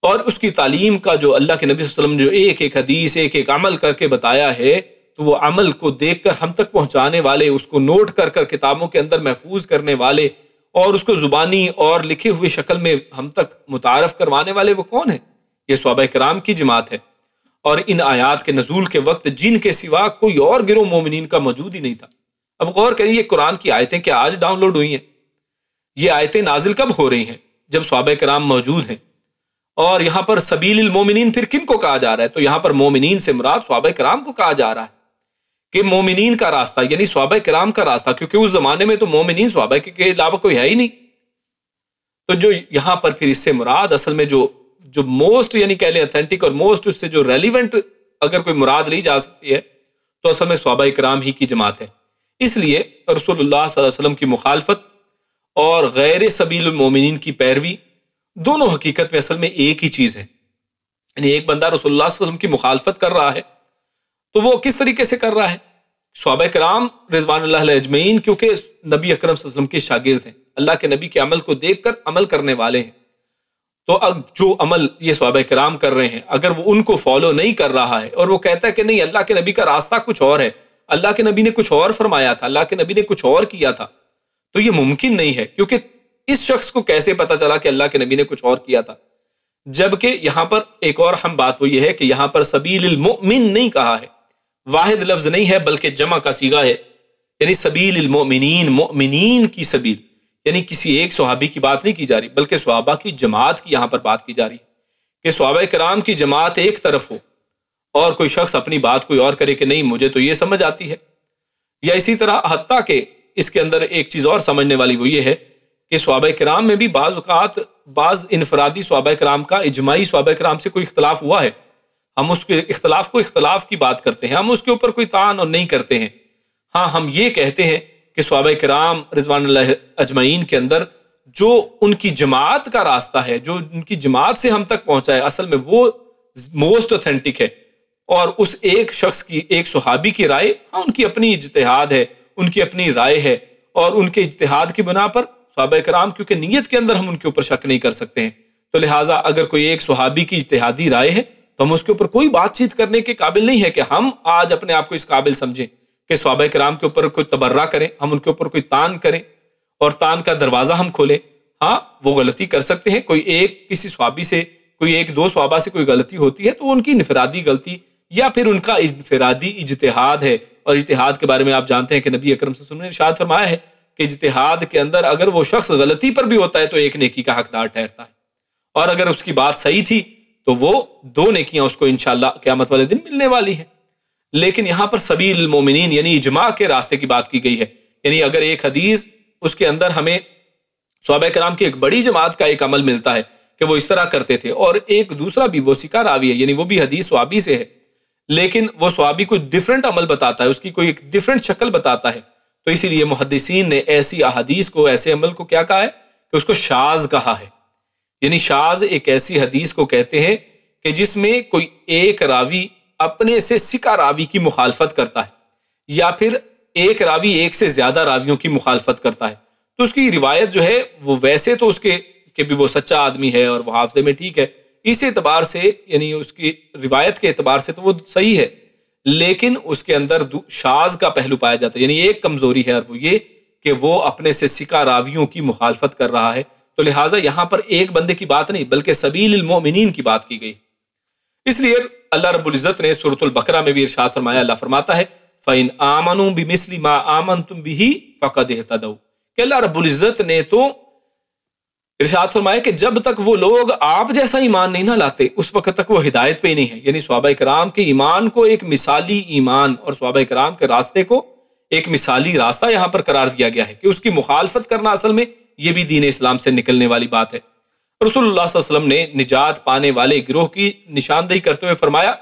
[SPEAKER 1] اور اس کی تعلیم کا جو اللہ کے نبی صلی اللہ علیہ وسلم جو ایک ایک حدیث ایک ایک عمل کر کے بتایا ہے، تو وہ عمل کو دیکھ کر ہم تک پہنچانے والے، اس کو نوٹ کر کر کتابوں کے اندر محفوظ کرنے والے، اور اس کو زبانی اور لکھے ہوئے شکل میں ہم تک متعارف کروانے والے وہ کون ہیں؟ یہ صحابہ کرام کی جماعت ہے۔ اور ان آیات کے نزول کے وقت جن کے سوا کوئی اور گروہ مومنین کا موجود ہی نہیں تھا۔ اب غور کریے، یہ قرآن کی آیتیں کیا آج ڈاؤن لوڈ ہوئی ہیں؟ یہ آیتیں نازل کب ہو رہی ہیں؟ جب صحابہ کرام موجود ہیں۔ اور یہاں پر سبیل المومنین پھر کن کو کہا جا رہا ہے؟ تو یہاں پر مومنین سے مراد صحابہ کرام کو کہا جا رہا ہے کہ مومنین کا راستہ یعنی صحابہ کرام کا راستہ، کیونکہ اس زمانے میں تو مومنین صحابہ کے علاوہ کوئی ہے ہی نہیں۔ تو جو یہاں پر پھر اس سے مراد اصل میں جو موسٹ یعنی کہہ لیں اتھینٹک اور موسٹ اس سے جو ریلیونٹ اگر کوئی مراد لی جا سکتی ہے تو اصل میں صحابہ کرام ہی کی جماعت ہے۔ اس لیے رسول اللہ صلی اللہ علیہ وسلم کی مخالفت اور غیر سبیل المومنین کی پیروی دونوں حقیقت میں اصل میں ایک ہی چیز ہے۔ یعنی ایک بندہ رسول اللہ صلی اللہ علیہ وسلم کی مخالفت کر رہا ہے تو وہ کس طریقے سے کر رہا ہے؟ صحابہ کرام رضوان اللہ علیہ اجمعین کیونکہ نبی اکرم صلی اللہ علیہ وسلم کے شاگرد ہیں، اللہ کے نبی کے عمل کو دیکھ کر عمل کرنے والے ہیں، تو اب جو عمل یہ صحابہ کرام کر رہے ہیں اگر وہ ان کو فالو نہیں کر رہا ہے اور وہ کہتا ہے کہ نہیں اللہ کے نبی کا راستہ کچھ اور ہے، اللہ کے نبی نے کچھ اور فرمایا تھا، اللہ کے نبی نے کچھ اور کیا تھا، تو یہ ممکن نہیں ہے، کیونکہ اس شخص کو کیسے پتا چلا کہ اللہ کے نبی نے کچھ اور کیا تھا؟ جبکہ یہاں پر ایک اور اہم بات وہ یہ ہے کہ یہاں پر سبیل المؤمن نہیں کہا ہے، واحد لفظ نہیں ہے بلکہ جمع کا صیغہ ہے، یعنی سبیل المؤمنین، مؤمنین کی سبیل، یعنی کسی ایک صحابی کی بات نہیں کی جا رہی، بلکہ صحابہ کی جماعت کی یہاں پر بات کی جا رہی ہے کہ صحابہ کرام کی جماعت ایک طرف ہو اور کوئی شخص اپنی بات کوئی اور کرے کہ نہیں مجھے تو یہ سمجھ آتی ہے. یا اسی طرح حتیٰ کہ اس کے اندر ایک چیز اور سمجھنے والی وہ یہ ہے کہ صحابہ کرام میں بھی بعض اوقات بعض انفرادی صحابہ کرام کا اجماعی صحابہ کرام سے کوئی اختلاف ہوا ہے، ہم اس کے اختلاف کو اختلاف کی بات کرتے ہیں، ہم اس کے اوپر کوئی طعن اور نہیں کرتے ہیں. ہاں ہم یہ کہتے ہیں کہ صحابہ کرام رضوان اللہ اجمعین کے اندر جو ان کی جماعت کا راستہ ہے، جو ان کی جماعت سے ہم تک پہنچا ہے، اصل میں وہ موسٹ اوتھینٹک ہے. اور اس ایک شخص کی، ایک صحابی کی رائے، ہاں ان کی اپنی اجتہاد ہے، ان کی اپنی رائے ہے، اور ان کے اجتہاد کی بنا پر صحابہ کرام کیونکہ نیت کے اندر ہم ان کے اوپر شک نہیں کر سکتے ہیں، تو لہٰذا اگر کوئی ایک صحابی کی اجتہادی رائے ہے تو ہم اس کے اوپر کوئی بات چیت کرنے کے قابل نہیں ہے کہ ہم آج اپنے آپ کو اس قابل سمجھیں کہ صحابہ کرام کے اوپر کوئی تبرہ کریں، ہم ان کے اوپر کوئی تان کریں اور تان کا دروازہ ہم کھولیں. ہاں وہ غلطی کر سکتے ہیں، کوئی ایک کسی صحابی سے، کوئی ایک دو صحابہ سے کوئی غلطی ہوتی ہے تو ان کی انفرادی غلطی یا پھر ان کا انفرادی اجتہاد ہے. اور اجتہاد کے بارے میں آپ جانتے ہیں کہ نبی اکرم صلی اللہ علیہ وسلم نے ارشاد فرمایا ہے کہ اجتہاد کے اندر اگر وہ شخص غلطی پر بھی ہوتا ہے تو ایک نیکی کا حقدار ٹھہرتا ہے، اور اگر اس کی بات صحیح تھی تو وہ 2 نیکیاں اس کو انشاءاللہ قیامت والے دن ملنے والی ہیں. لیکن یہاں پر سبیل المومنین یعنی اجماع کے راستے کی بات کی گئی ہے. یعنی اگر ایک حدیث اس کے اندر ہمیں صحابہ کرام کی ایک بڑی جماعت کا ایک عمل ملتا ہے کہ وہ اس طرح کرتے تھے، اور ایک دوسرا بھی وہ سکا راوی ہے، یعنی وہ بھی حدیث صحابی سے ہے لیکن وہ صحابی کوئی ڈیفرنٹ عمل بتاتا ہے، اس کی کوئی ایک ڈیفرنٹ شکل بتاتا ہے، تو اسی لیے محدثین نے ایسی احادیث کو، ایسے عمل کو کیا کہا ہے کہ اس کو شاذ کہا ہے. یعنی شاذ ایک ایسی حدیث کو کہتے ہیں کہ جس میں کوئی ایک راوی اپنے سے سکا راوی کی مخالفت کرتا ہے، یا پھر ایک راوی ایک سے زیادہ راویوں کی مخالفت کرتا ہے، تو اس کی روایت جو ہے وہ ویسے تو اس کے کہ بھی وہ سچا آدمی ہے اور وہ حافظے میں ٹھیک ہے، اس اعتبار سے یعنی اس کی روایت کے اعتبار سے تو وہ صحیح ہے، لیکن اس کے اندر شاذ کا پہلو پایا جاتا ہے. یعنی ایک کمزوری ہے اور وہ یہ کہ وہ اپنے سے سکا راویوں کی مخالفت کر رہا ہے، تو لہٰذا یہاں پر ایک بندے کی بات نہیں بلکہ سبیل المومنین کی بات کی گئی. اس لیے اللہ رب العزت نے سورۃ البقرہ میں بھی ارشاد فرمایا، اللہ فرماتا ہے فَإِنْ آمَنُوا بِمِثْلِ مَا آمَنْتُمْ بِهِ فَقَدْ اهْتَدَوْا، کہ اللہ رب العزت نے تو ارشاد فرمایا کہ جب تک وہ لوگ آپ جیسا ایمان نہیں نہ لاتے اس وقت تک وہ ہدایت پہ ہی نہیں ہے. یعنی صحابہ کرام کے ایمان کو ایک مثالی ایمان اور صحابہ کرام کے راستے کو ایک مثالی راستہ یہاں پر قرار دیا گیا ہے کہ اس کی مخالفت کرنا اصل میں یہ بھی دین اسلام سے نکلنے والی بات ہے. رسول اللہ صلی اللہ علیہ وسلم نے نجات پانے والے گروہ کی نشاندہی کرتے ہوئے فرمایا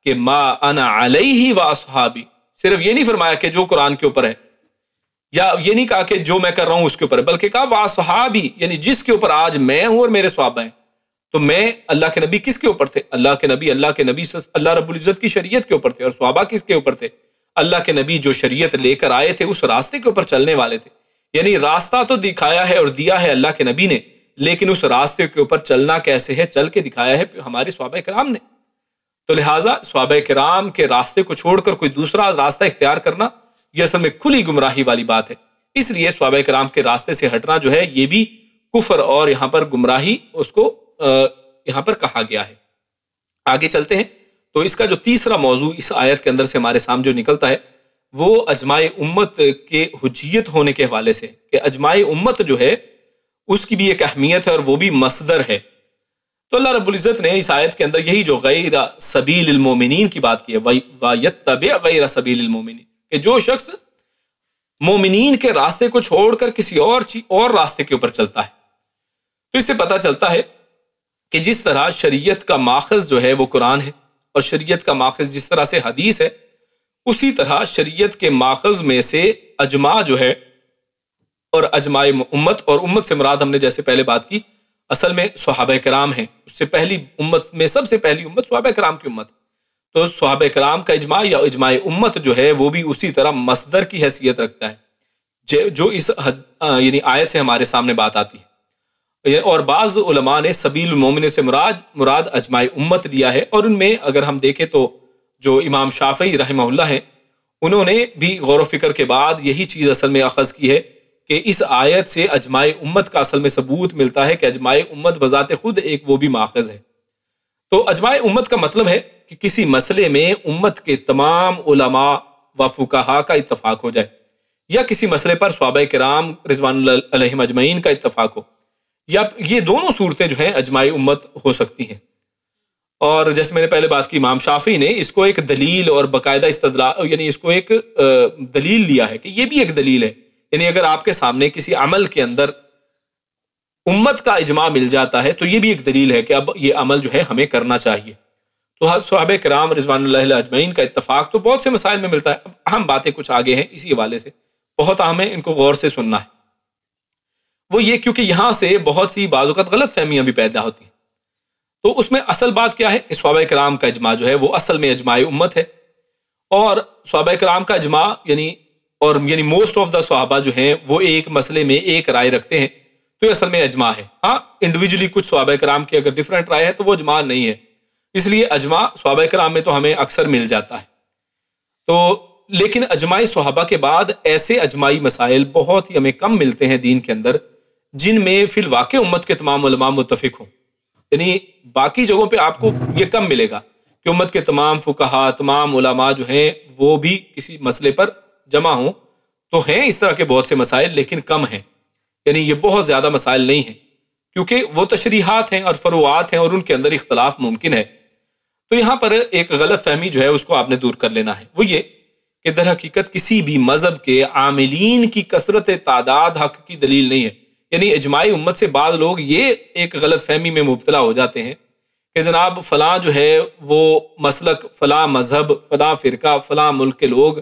[SPEAKER 1] کہ ما انا علیہ و اصحابی، صرف یہ نہیں فرمایا کہ جو قرآن کے اوپر ہے، یا یہ نہیں کہا کہ جو میں کر رہا ہوں اس کے اوپر ہے، بلکہ کہا واصحابی، یعنی جس کے اوپر آج میں ہوں اور میرے صحابہ ہیں. تو میں اللہ کے نبی کس کے اوپر تھے؟ اللہ کے نبی اللہ رب العزت کی شریعت کے اوپر تھے. اور صحابہ کس کے اوپر تھے؟ اللہ کے نبی جو شریعت لے کر آئے تھے اس راستے کے اوپر چلنے والے تھے. یعنی راستہ تو دکھایا ہے اور دیا ہے اللہ کے نبی نے، لیکن اس راستے کے اوپر چلنا کیسے ہے، چل کے دکھایا ہے ہمارے صحابہ کرام نے. تو لہٰذا صحابہ کرام کے راستے کو چھوڑ کر کوئی دوسرا راستہ اختیار کرنا یہ اصل میں کھلی گمراہی والی بات ہے. اس لیے صحابہ کرام کے راستے سے ہٹنا جو ہے یہ بھی کفر اور یہاں پر گمراہی اس کو یہاں پر کہا گیا ہے. آگے چلتے ہیں تو اس کا جو تیسرا موضوع اس آیت کے اندر سے ہمارے سامنے جو نکلتا ہے وہ اجماع امت کے حجیت ہونے کے حوالے سے، کہ اجماع امت جو ہے اس کی بھی ایک اہمیت ہے اور وہ بھی مصدر ہے. تو اللہ رب العزت نے اس آیت کے اندر یہی جو غیر سبیل المومنین کی بات کی ہے، وَيَتَّبِعْ غَيْرَ سَبِيلِ الْمُؤْمِنِينَ، کہ جو شخص مومنین کے راستے کو چھوڑ کر کسی اور راستے کے اوپر چلتا ہے. تو اس سے پتہ چلتا ہے کہ جس طرح شریعت کا ماخذ جو ہے وہ قرآن ہے، اور شریعت کا ماخذ جس طرح سے حدیث ہے، اسی طرح شریعت کے ماخذ میں سے اجماع جو ہے اور اجماع امت، اور امت سے مراد ہم نے جیسے پہلے بات کی اصل میں صحابہ کرام ہیں. اس سے پہلی امت میں سب سے پہلی امت صحابہ کرام کی امت. تو صحابہ کرام کا اجماع یا اجماع امت جو ہے وہ بھی اسی طرح مصدر کی حیثیت رکھتا ہے جو اس یعنی آیت سے ہمارے سامنے بات آتی ہے. اور بعض علماء نے سبیل المومن سے مراد اجماع امت لیا ہے، اور ان میں اگر ہم دیکھیں تو جو امام شافعی رحمہ اللہ ہیں انہوں نے بھی غور و فکر کے بعد یہی چیز اصل میں اخذ کی ہے کہ اس آیت سے اجماع امت کا اصل میں ثبوت ملتا ہے کہ اجماع امت بذات خود ایک وہ بھی ماخذ ہے. تو اجماع امت کا مطلب ہے کہ کسی مسئلے میں امت کے تمام علماء و فقہا کا اتفاق ہو جائے. یا کسی مسئلے پر صحابہ کرام رضوان اللہ علیہم اجمعین کا اتفاق ہو، یا یہ دونوں صورتیں جو ہیں اجماع امت ہو سکتی ہیں۔ اور جیسے میں نے پہلے بات کی، امام شافعی نے اس کو ایک دلیل اور باقاعدہ استدلال، یعنی اس کو ایک دلیل لیا ہے کہ یہ بھی ایک دلیل ہے، یعنی اگر آپ کے سامنے کسی عمل کے اندر امت کا اجماع مل جاتا ہے تو یہ بھی ایک دلیل ہے کہ اب یہ عمل جو ہے ہمیں کرنا چاہیے۔ تو صحابہ کرام رضوان اللہ اجمعین کا اتفاق تو بہت سے مسائل میں ملتا ہے۔ اب اہم باتیں کچھ آگے ہیں اسی حوالے سے، بہت اہم ہے، ان کو غور سے سننا ہے۔ وہ یہ کیونکہ یہاں سے بہت سی بعض اوقات غلط فہمیاں بھی پیدا ہوتی ہیں۔ تو اس میں اصل بات کیا ہے کہ صحابہ کرام کا اجماع جو ہے وہ اصل میں اجماع امت ہے، اور صحابہ کرام کا اجماع یعنی موسٹ آف دا صحابہ جو ہیں وہ ایک مسئلے میں ایک رائے رکھتے ہیں، تو یہ اصل میں اجماع ہے۔ ہاں انڈیویجولی کچھ صحابہ کرام کی اگر ڈفرینٹ رائے ہے تو وہ اجماع نہیں ہے، اس لیے اجماع صحابہ کرام میں تو ہمیں اکثر مل جاتا ہے۔ تو لیکن اجماع صحابہ کے بعد ایسے اجماعی مسائل بہت ہی ہمیں کم ملتے ہیں دین کے اندر جن میں فی الواقع امت کے تمام علماء متفق ہوں، یعنی باقی جگہوں پہ آپ کو یہ کم ملے گا کہ امت کے تمام فقہا، تمام علماء جو ہیں وہ بھی کسی مسئلے پر جمع ہوں۔ تو ہیں اس طرح کے بہت سے مسائل لیکن کم ہیں، یعنی یہ بہت زیادہ مسائل نہیں ہیں، کیونکہ وہ تشریحات ہیں اور فروعات ہیں اور ان کے اندر اختلاف ممکن ہے۔ تو یہاں پر ایک غلط فہمی جو ہے اس کو آپ نے دور کر لینا ہے، وہ یہ کہ در حقیقت کسی بھی مذہب کے عاملین کی کثرت تعداد حق کی دلیل نہیں ہے۔ یعنی اجماع امت سے بعض لوگ یہ ایک غلط فہمی میں مبتلا ہو جاتے ہیں کہ جناب فلاں جو ہے وہ مسلک، فلاں مذہب، فلاں فرقہ، فلاں ملک کے لوگ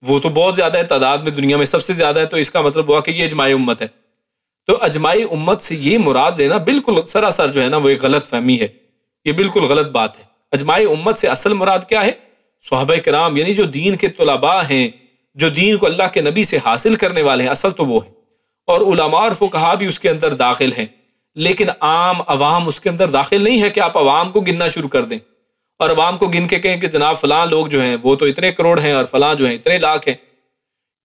[SPEAKER 1] وہ تو بہت زیادہ ہے، تعداد میں دنیا میں سب سے زیادہ ہے، تو اس کا مطلب ہوا کہ یہ اجماع امت ہے۔ تو اجماع امت سے یہ مراد لینا بالکل سراسر جو ہے نا وہ ایک غلط فہمی ہے، یہ بالکل غلط بات ہے۔ اجماع امت سے اصل مراد کیا ہے؟ صحابہ کرام، یعنی جو دین کے طلباء ہیں، جو دین کو اللہ کے نبی سے حاصل کرنے والے ہیں، اصل تو وہ ہیں، اور علماء اور فقہا بھی اس کے اندر داخل ہیں، لیکن عام عوام اس کے اندر داخل نہیں ہے کہ آپ عوام کو گننا شروع کر دیں اور عوام کو گن کے کہیں کہ جناب فلاں لوگ جو ہیں وہ تو اتنے کروڑ ہیں اور فلاں جو ہیں اتنے لاکھ ہیں،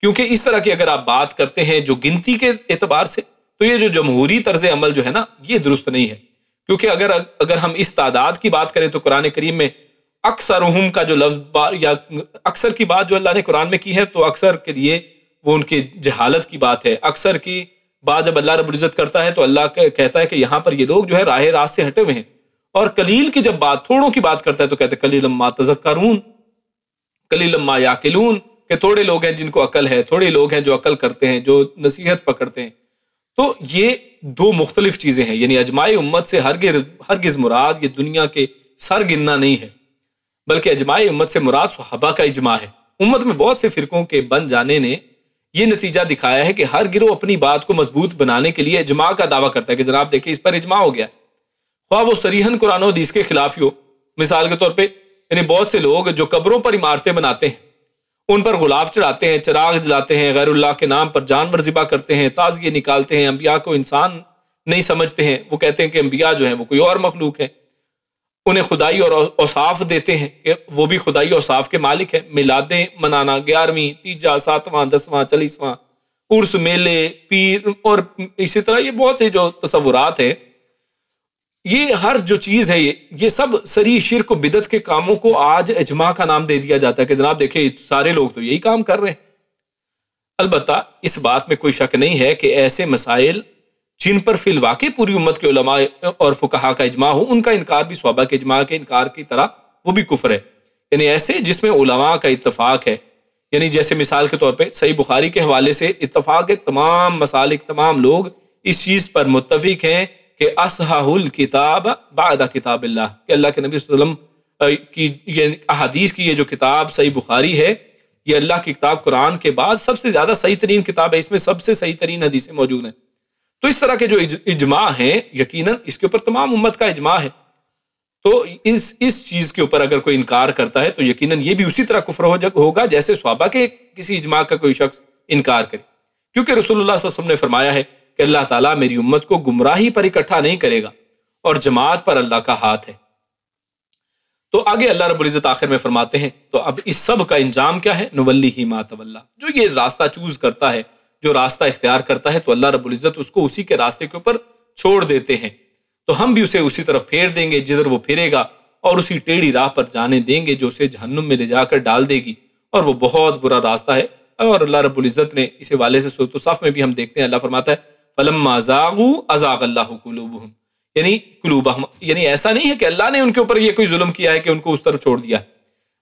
[SPEAKER 1] کیونکہ اس طرح کی اگر آپ بات کرتے ہیں جو گنتی کے اعتبار سے تو یہ جو جمہوری طرز عمل جو ہے نا یہ درست نہیں ہے، کیونکہ اگر ہم اس تعداد کی بات کریں تو قرآن کریم میں اکثرہم کا جو لفظ یا اکثر کی بات جو اللہ نے قرآن میں کی ہے تو اکثر کے لیے وہ ان کی جہالت کی بات ہے۔ اکثر کی بات جب اللہ رب العزت کرتا ہے تو اللہ کہتا ہے کہ یہاں پر یہ لوگ جو ہے راہ راست سے ہٹے ہوئے ہیں، اور قلیل کی جب بات، تھوڑوں کی بات کرتا ہے تو کہتے ہیں قلیلا ما تذکرون، قلیلا ما یعقلون، کہ تھوڑے لوگ ہیں جن کو عقل ہے، تھوڑے لوگ ہیں جو عقل کرتے ہیں، جو نصیحت پکڑتے ہیں۔ تو یہ دو مختلف چیزیں ہیں، یعنی اجماع امت سے ہرگز مراد یہ دنیا کے سر گننا نہیں ہے، بلکہ اجماع امت سے مراد صحابہ کا اجماع ہے۔ امت میں بہت سے فرقوں کے بن جانے نے یہ نتیجہ دکھایا ہے کہ ہر گروہ اپنی بات کو مضبوط بنانے کے لیے اجماع کا دعویٰ کرتا ہے کہ جناب دیکھیں اس پر اجماع ہو گیا ہے، خواہ وہ صریحاً قرآن و حدیث کے خلاف ہی ہو۔ مثال کے طور پہ یعنی بہت سے لوگ جو قبروں پر عمارتیں بناتے ہیں، ان پر غلاف چڑھاتے ہیں، چراغ جلاتے ہیں، غیر اللہ کے نام پر جانور ذبح کرتے ہیں، تعزیے نکالتے ہیں، انبیاء کو انسان نہیں سمجھتے ہیں، وہ کہتے ہیں کہ انبیاء جو ہیں وہ کوئی اور مخلوق ہے، انہیں خدائی اور اوصاف دیتے ہیں کہ وہ بھی خدائی اوصاف کے مالک ہیں۔ میلادیں منانا، 11ویں، 3، 7واں، 10واں، 40واں، عرس، میلے، پیر، اور اسی طرح یہ بہت سے جو تصورات ہیں، یہ ہر جو چیز ہے یہ سب سری شرک و بدعت کے کاموں کو آج اجماع کا نام دے دیا جاتا ہے کہ جناب دیکھیں سارے لوگ تو یہی کام کر رہے ہیں۔ البتہ اس بات میں کوئی شک نہیں ہے کہ ایسے مسائل جن پر فی الواقع پوری امت کے علماء اور فقہا کا اجماع ہو، ان کا انکار بھی صحابہ کے اجماع کے انکار کی طرح وہ بھی کفر ہے، یعنی ایسے جس میں علماء کا اتفاق ہے، یعنی جیسے مثال کے طور پہ صحیح بخاری کے حوالے سے اتفاق ہے، تمام مسالک، تمام لوگ اس چیز پر متفق ہیں کہ اصحح الکتاب بعد کتاب اللہ، کہ اللہ کے نبی صلی اللہ علیہ وسلم کی یہ احادیث کی یہ جو کتاب صحیح بخاری ہے، یہ اللہ کی کتاب قرآن کے بعد سب سے زیادہ صحیح ترین کتاب ہے، اس میں سب سے صحیح ترین حدیثیں موجود ہیں۔ تو اس طرح کے جو اجماع ہیں یقیناً اس کے اوپر تمام امت کا اجماع ہے، تو اس چیز کے اوپر اگر کوئی انکار کرتا ہے تو یقیناً یہ بھی اسی طرح کفر ہوگا جیسے صحابہ کے کسی اجماع کا کوئی شخص انکار کرے، کیونکہ رسول اللہ صلی اللہ علیہ وسلم نے فرمایا ہے کہ اللہ تعالیٰ میری امت کو گمراہی پر اکٹھا نہیں کرے گا اور جماعت پر اللہ کا ہاتھ ہے۔ تو آگے اللہ رب العزت آخر میں فرماتے ہیں تو اب اس سب کا انجام کیا ہے؟ نولیہ ما تولی، جو یہ راستہ چوز کرتا ہے، جو راستہ اختیار کرتا ہے تو اللہ رب العزت اس کو اسی کے راستے کے اوپر چھوڑ دیتے ہیں، تو ہم بھی اسے اسی طرف پھیر دیں گے جدھر وہ پھرے گا، اور اسی ٹیڑھی راہ پر جانے دیں گے جو اسے جہنم میں لے جا کر ڈال دے گی، اور وہ بہت برا راستہ ہے اور اللہ رب العزت نے اس حوالے سے سورۃ الصف میں بھی ہم دیکھتے ہیں، اللہ فرماتا ہے فَلَمَّا زَاغُوا أَزَاغَ اللَّهُ قُلُوبَهُمْ، یعنی قلوبہم، یعنی ایسا نہیں ہے کہ اللہ نے ان کے اوپر یہ کوئی ظلم کیا ہے کہ ان کو اس طرف چھوڑ دیا،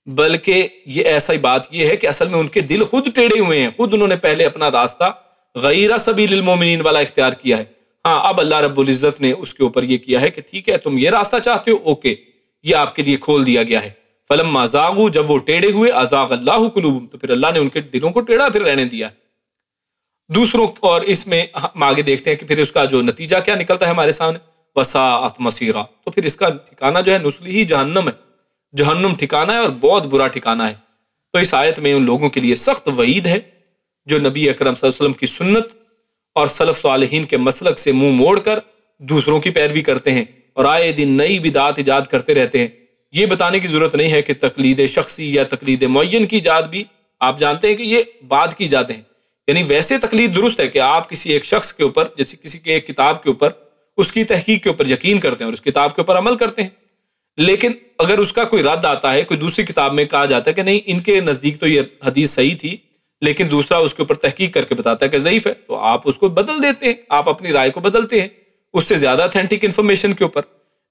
[SPEAKER 1] بلکہ یہ ایسا ہی بات یہ ہے کہ اصل میں ان کے دل خود ٹیڑھے ہوئے ہیں، خود انہوں نے پہلے اپنا راستہ غیر سبیل المومنین والا اختیار کیا ہے۔ ہاں اب اللہ رب العزت نے اس کے اوپر یہ کیا ہے کہ ٹھیک ہے تم یہ راستہ چاہتے ہو، اوکے، یہ آپ کے لیے کھول دیا گیا ہے۔ فَلَمَّا زَاغُوا، جب وہ ٹیڑھے ہوئے، أَزَاغَ اللَّهُ قُلُوبَهُمْ، تو پھر اللہ نے ان کے دلوں کو ٹیڑھا پھر رہنے دیا دوسروں، اور اس میں ہم آگے دیکھتے ہیں کہ پھر اس کا جو نتیجہ کیا نکلتا ہے ہمارے سامنے، وَسَاءَتْ مَصِيرًا، تو پھر اس کا ٹھکانہ جو ہے نصلہ جہنم ہے، جہنم ٹھکانہ ہے اور بہت برا ٹھکانہ ہے۔ تو اس آیت میں ان لوگوں کے لیے سخت وعید ہے جو نبی اکرم صلی اللہ علیہ وسلم کی سنت اور سلف صالحین کے مسلک سے منہ موڑ کر دوسروں کی پیروی کرتے ہیں اور آئے دن نئی بدعات ایجاد کرتے رہتے ہیں۔ یہ بتانے کی ضرورت نہیں ہے کہ تقلید شخصی یا تقلید معین کی ایجاد بھی آپ جانتے ہیں کہ یہ بعد کی ایجادیں ہیں، یعنی ویسے تقلید درست ہے کہ آپ کسی ایک شخص کے اوپر، جیسے کسی کے ایک کتاب کے اوپر، اس کی تحقیق کے اوپر یقین کرتے ہیں اور اس کتاب کے اوپر عمل کرتے ہیں، لیکن اگر اس کا کوئی رد آتا ہے، کوئی دوسری کتاب میں کہا جاتا ہے کہ نہیں ان کے نزدیک تو یہ حدیث صحیح تھی لیکن دوسرا اس کے اوپر تحقیق کر کے بتاتا ہے کہ ضعیف ہے، تو آپ اس کو بدل دیتے ہیں، آپ اپنی رائے کو بدلتے ہیں اس سے زیادہ اتھینٹک انفارمیشن کے اوپر۔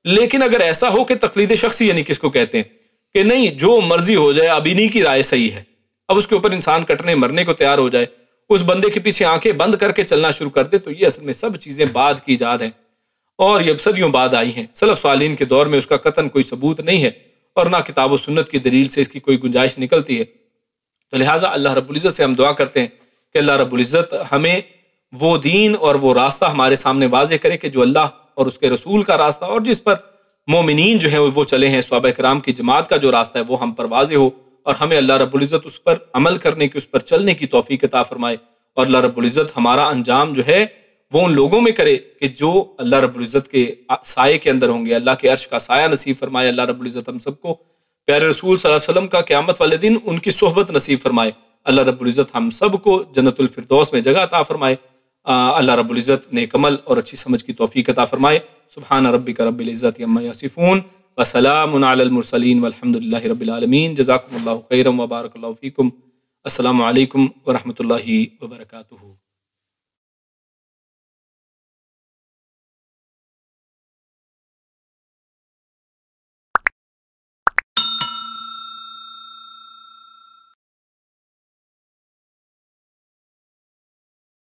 [SPEAKER 1] لیکن اگر ایسا ہو کہ تقلید شخصی، یعنی کس کو کہتے ہیں کہ نہیں جو مرضی ہو جائے اب انہی کی رائے صحیح ہے، اب اس کے اوپر انسان کٹنے مرنے کو تیار ہو جائے، اس بندے کے پیچھے آنکھیں بند کر کے چلنا شروع کر دے، تو یہ اصل میں سب چیزیں بعد کی ایجاد ہیں اور یہ صدیوں بعد آئی ہیں۔ سلف صالحین کے دور میں اس کا قطعاً کوئی ثبوت نہیں ہے اور نہ کتاب و سنت کی دلیل سے اس کی کوئی گنجائش نکلتی ہے۔ تو لہٰذا اللہ رب العزت سے ہم دعا کرتے ہیں کہ اللہ رب العزت ہمیں وہ دین اور وہ راستہ ہمارے سامنے واضح کرے کہ جو اللہ اور اس کے رسول کا راستہ اور جس پر مومنین جو ہیں وہ چلے ہیں، صحابہ کرام کی جماعت کا جو راستہ ہے وہ ہم پر واضح ہو، اور ہمیں اللہ رب العزت اس پر عمل کرنے کی، اس پر چلنے کی توفیق عطا فرمائے، اور اللہ رب العزت ہمارا انجام جو ہے وہ ان لوگوں میں کرے کہ جو اللہ رب العزت کے سائے کے اندر ہوں گے، اللہ کے عرش کا سایہ نصیب فرمائے۔ اللہ رب العزت ہم سب کو پیارے رسول صلی اللہ علیہ وسلم کا قیامت والے دن ان کی صحبت نصیب فرمائے۔ اللہ رب العزت ہم سب کو جنت الفردوس میں جگہ عطا فرمائے۔ اللہ رب العزت نیک عمل اور اچھی سمجھ کی توفیق عطا فرمائے۔ سبحان ربک رب العزت عما یصفون وسلام علی المرسلین والحمد للہ رب العالمین۔ جزاکم اللہ خیرا وبارک اللہ فیکم۔ السلام علیکم ورحمۃ اللہ وبرکاتہ۔